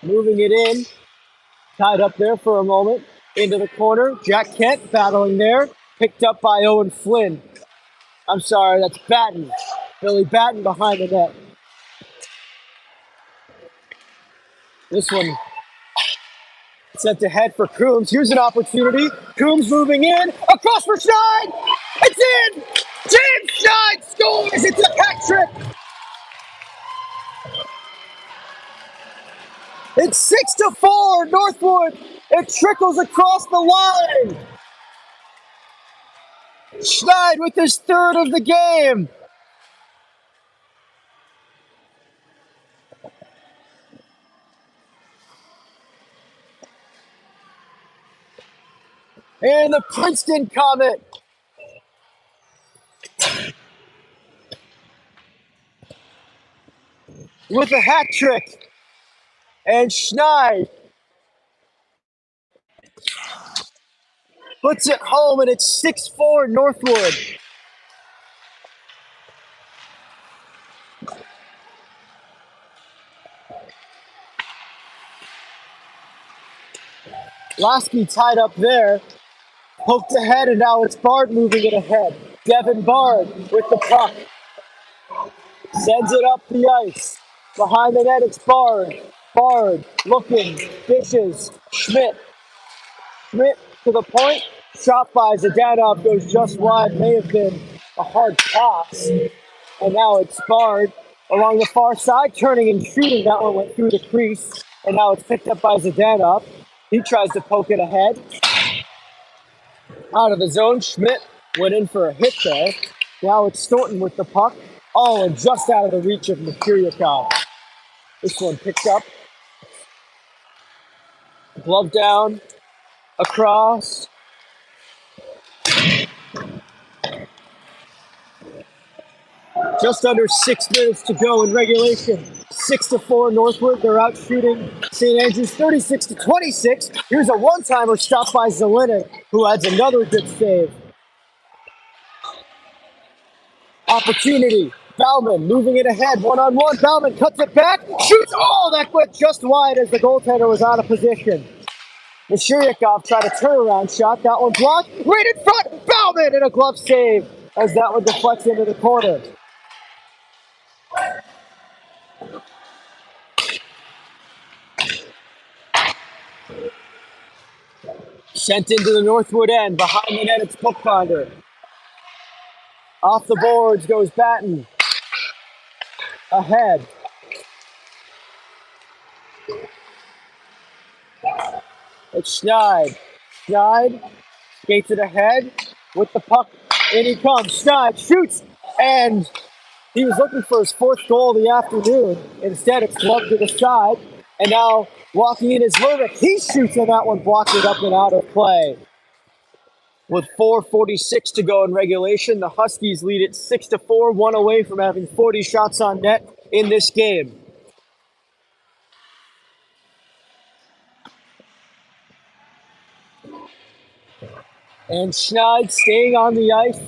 moving it in, tied up there for a moment, into the corner. Jack Kent battling there, picked up by Owen Flynn. I'm sorry, that's Batten. Billy Batten behind the net. This one sent ahead for Coombs. Here's an opportunity. Coombs moving in, across for Schneid. It's in! James Schneid scores! It's a hat trick! It's 6-4, Northwood. It trickles across the line. Schneid with his third of the game. And the Princeton Comet with a hat trick. And Schneid puts it home, and it's 6-4 Northwood. Lasky tied up there, poked ahead, and now it's Bard moving it ahead. Devin Bard with the puck. Sends it up the ice. Behind the net, it's Bard. Bard looking, dishes. Schmidt. Schmidt to the point. Shot by Zdanov goes just wide. May have been a hard pass. And now it's Bard along the far side, turning and shooting. That one went through the crease. And now it's picked up by Zdanov. He tries to poke it ahead. Out of the zone, Schmidt went in for a hit there. Now it's Thornton with the puck. Oh, and just out of the reach of Mercuriakov. This one picked up. Glove down. Across. Just under 6 minutes to go in regulation. 6-4 Northwood. They're out shooting St. Andrews 36-26. Here's a one-timer stopped by Zelenik, who adds another good save. Opportunity. Bauman moving it ahead. One-on-one. Bauman cuts it back. Shoots. Oh, that went just wide as the goaltender was out of position. Mercuriakov tried a turnaround shot. That one blocked. Right in front. Bauman and a glove save as that one deflects into the corner. Sent into the Northwood end. Behind the net, it's Bookbinder. Off the boards goes Batten. Ahead. It's Schneid. Schneid skates it ahead with the puck. In he comes. Schneid shoots, and he was looking for his fourth goal of the afternoon. Instead, it's gloved to the side. And now walking in is Lernick. He shoots, and that one blocked it up and out of play. With 4:46 to go in regulation, the Huskies lead it 6-4, one away from having 40 shots on net in this game. And Schneid staying on the ice,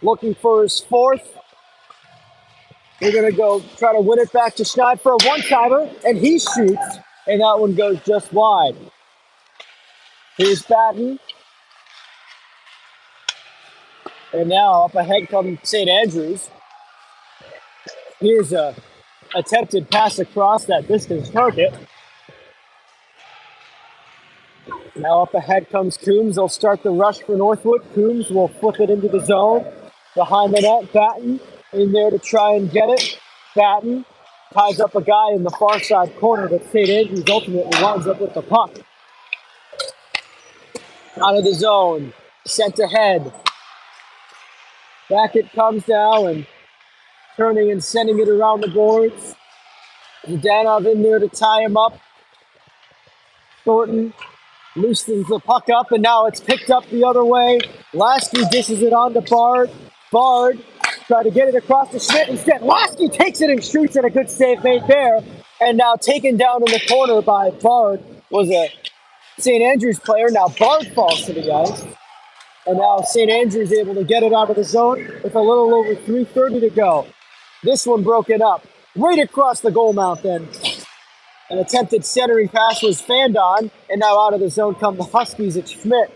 looking for his fourth. They're going to go try to win it back to Schneid for a one-timer, and he shoots, and that one goes just wide. Here's Batten. And now up ahead comes St. Andrews. Here's a attempted pass across that distance target. Now up ahead comes Coombs. They'll start the rush for Northwood. Coombs will flip it into the zone. Behind the net, Batten in there to try and get it. Batten ties up a guy in the far side corner, but St. Andrews ultimately winds up with the puck. Out of the zone, sent ahead. Back it comes now, and turning and sending it around the boards. Zdanov in there to tie him up. Thornton loosens the puck up, and now it's picked up the other way. Lasky dishes it on to Bard. Bard tried to get it across to Schmidt. Instead, Lasky takes it and shoots, and a good save made there. And now taken down in the corner by Bard was a St. Andrews player. Now Bard falls to the ice. And now St. Andrews able to get it out of the zone with a little over 3:30 to go. This one broken up right across the goal mouth then. An attempted centering pass was fanned on, and now out of the zone come the Huskies at Schmidt,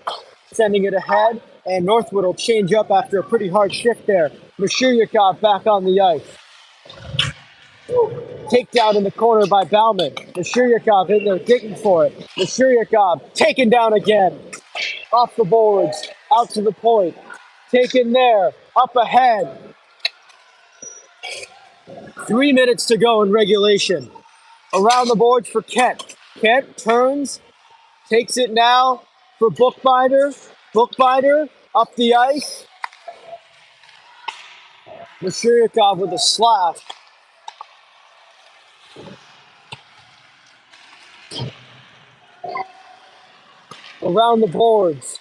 sending it ahead, and Northwood will change up after a pretty hard shift there. Mashuryakov back on the ice. Takedown in the corner by Bauman. Mashuryakov in there digging for it. Mashuryakov taken down again. Off the boards, out to the point. Taken there, up ahead. 3 minutes to go in regulation. Around the boards for Kent. Kent turns, takes it now for Bookbinder. Bookbinder up the ice. Mashuryakov with a slash. Around the boards.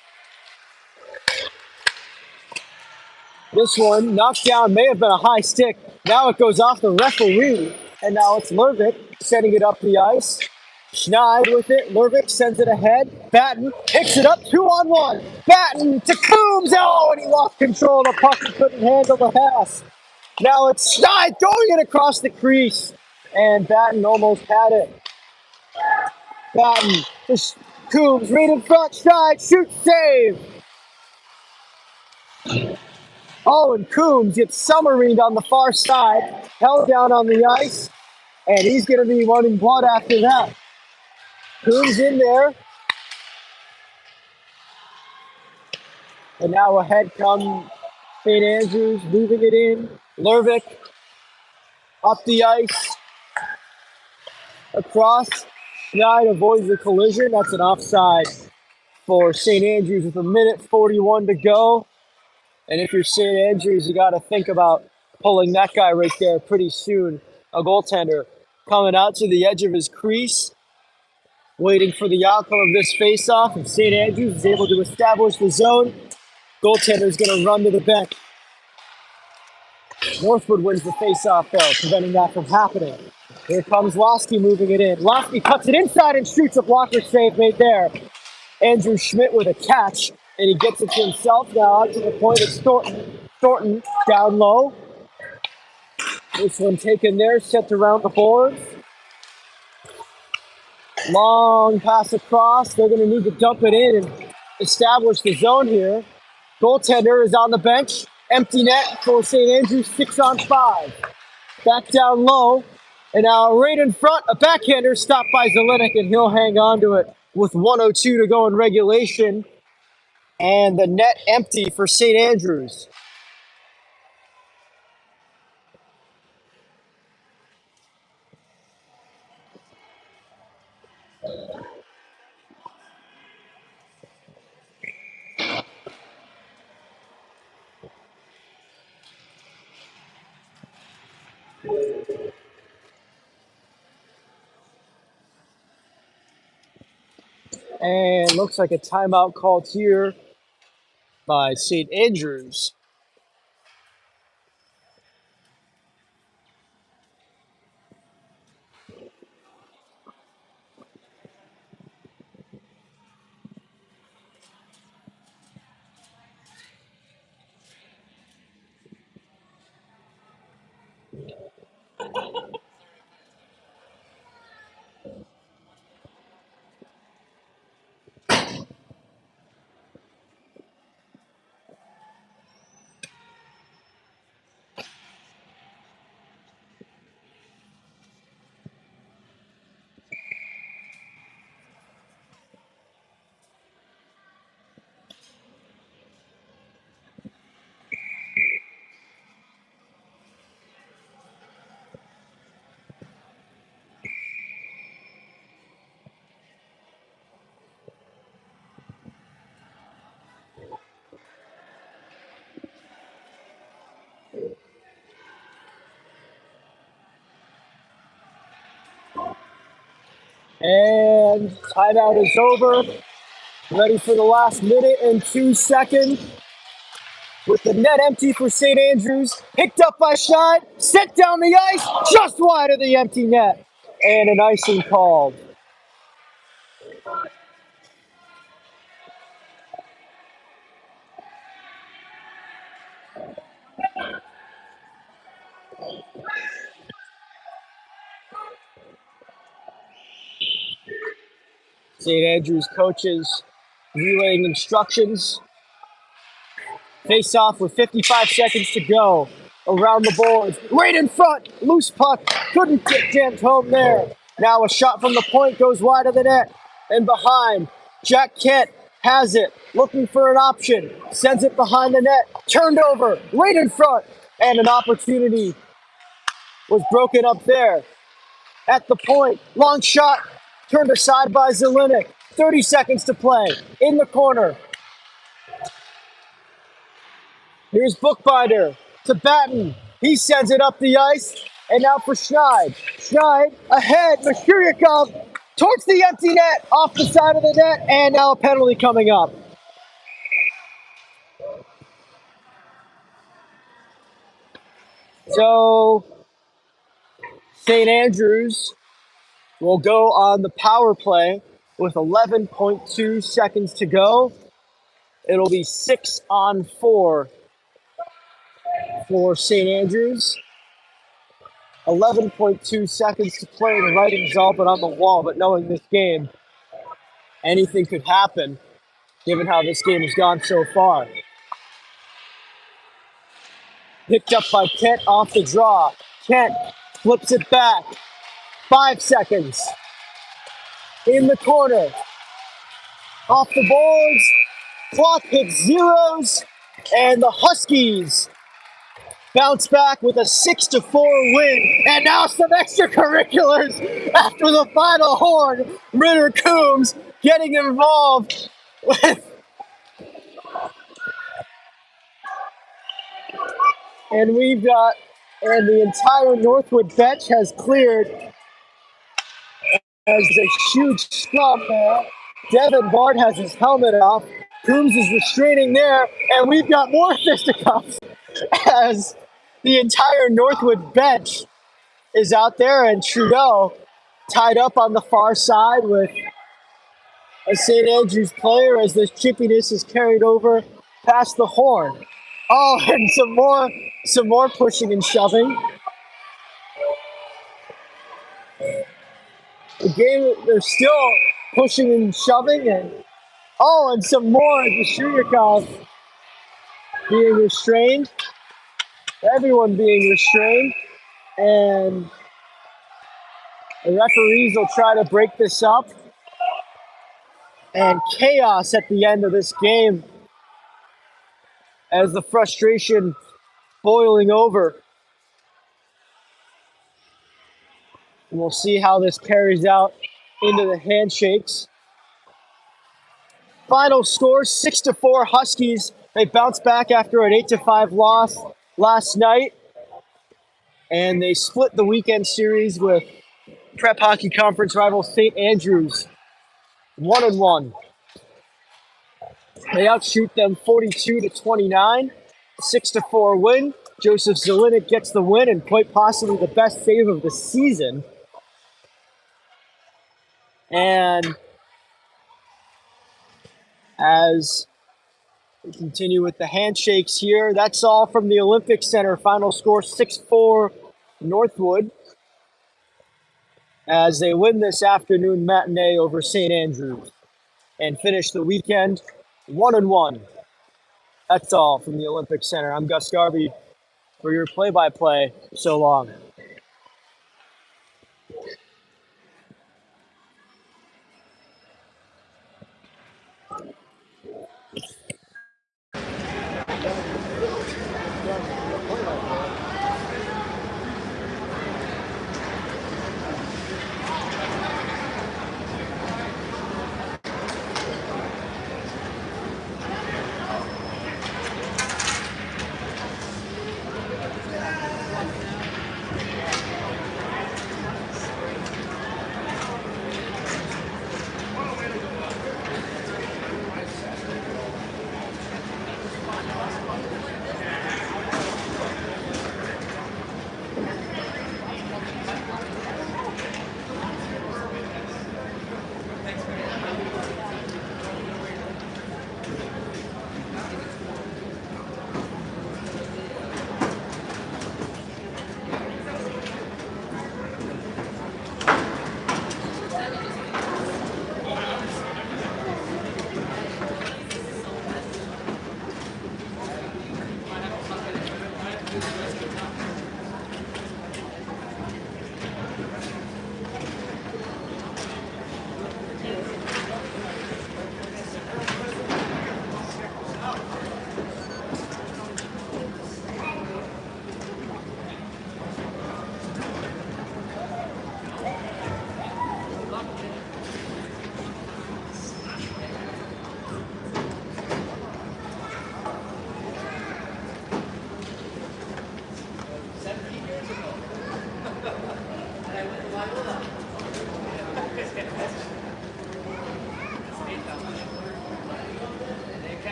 This one knocked down, may have been a high stick. Now it goes off the referee, and now it's Lervik setting it up the ice. Schneid with it. Lervik sends it ahead. Batten picks it up 2-on-1. Batten to Coombs. Oh, and he lost control of the puck and couldn't handle the pass. Now it's Schneid throwing it across the crease, and Batten almost had it. Batten to Coombs, right in front. Schneid, shoot, save. Oh, and Coombs gets submarined on the far side, held down on the ice, and he's going to be running blood after that. Coombs in there, and now ahead come St. Andrews, moving it in. Lervik up the ice, across. Schneid avoids the collision. That's an offside for St. Andrews with 1:41 to go. And if you're St. Andrews, you got to think about pulling that guy right there pretty soon. A goaltender coming out to the edge of his crease, waiting for the outcome of this faceoff. If St. Andrews is able to establish the zone, goaltender is going to run to the bench. Northwood wins the faceoff, though, preventing that from happening. Here comes Losky moving it in. Losky cuts it inside and shoots. A blocker save made there. Andrew Schmidt with a catch, and he gets it to himself now out to the point. It's Thornton. Thornton down low. This one taken there, set around the boards. Long pass across. They're going to need to dump it in and establish the zone here. Goaltender is on the bench. Empty net for St. Andrews, 6-on-5. Back down low. And now right in front, a backhander stopped by Zelenik, and he'll hang on to it with 1:02 to go in regulation. And the net empty for St. Andrews. And looks like a timeout called here by St. Andrews. And timeout is over. Ready for the last minute and 2 seconds. With the net empty for St. Andrews. Picked up by Schneid. Sent down the ice. Just wide of the empty net. And an icing called. St. Andrews coaches relaying instructions. Face off with 55 seconds to go. Around the boards, right in front, loose puck, couldn't get jammed home there. Now a shot from the point goes wide of the net. And behind, Jack Kent has it, looking for an option, sends it behind the net, turned over, right in front. And an opportunity was broken up there. At the point, long shot, turned aside by Zelinick. 30 seconds to play, in the corner. Here's Bookbinder to Batten. He sends it up the ice. And now for Schneid. Schneid ahead. Mashuryakov towards the empty net. Off the side of the net. And now a penalty coming up. So St. Andrews will go on the power play with 11.2 seconds to go. It'll be 6-on-4 for St. Andrews. 11.2 seconds to play. The writing's all but on the wall, but knowing this game, anything could happen given how this game has gone so far. Picked up by Kent off the draw. Kent flips it back. 5 seconds. In the corner. Off the boards. Clock hits zeros. And the Huskies bounce back with a 6-4 win. And now some extracurriculars after the final horn. Ritter Coombs getting involved with. And the entire Northwood bench has cleared as a huge scrum there. Devin Bard has his helmet off. Coombs is restraining there. And we've got more fisticuffs as the entire Northwood bench is out there, and Trudeau tied up on the far side with a St. Andrews player as this chippiness is carried over past the horn. Oh, and some more pushing and shoving. The game, they're still pushing and shoving, and some more as Mashuryakov being restrained. Everyone being restrained, and the referees will try to break this up. And chaos at the end of this game as the frustration boiling over. And we'll see how this carries out into the handshakes. Final score 6-4 Huskies. They bounce back after an 8-5 loss last night. And they split the weekend series with Prep Hockey Conference rival St. Andrews 1-1. They outshoot them 42-29. 6-4 win. Joseph Zelinick gets the win and quite possibly the best save of the season. And as we continue with the handshakes here, that's all from the Olympic Center. Final score 6-4 Northwood as they win this afternoon matinee over St. Andrews and finish the weekend 1-1. That's all from the Olympic Center. I'm Gus Garvey for your play-by-play. So long.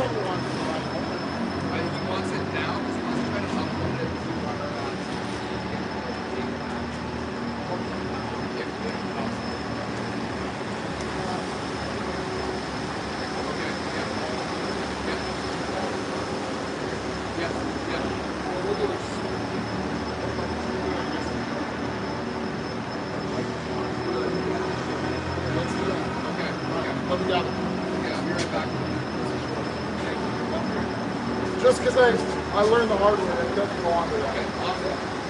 He wants it now because he wants to try to upload it to our Just because I learned the hard way, it doesn't go on to that.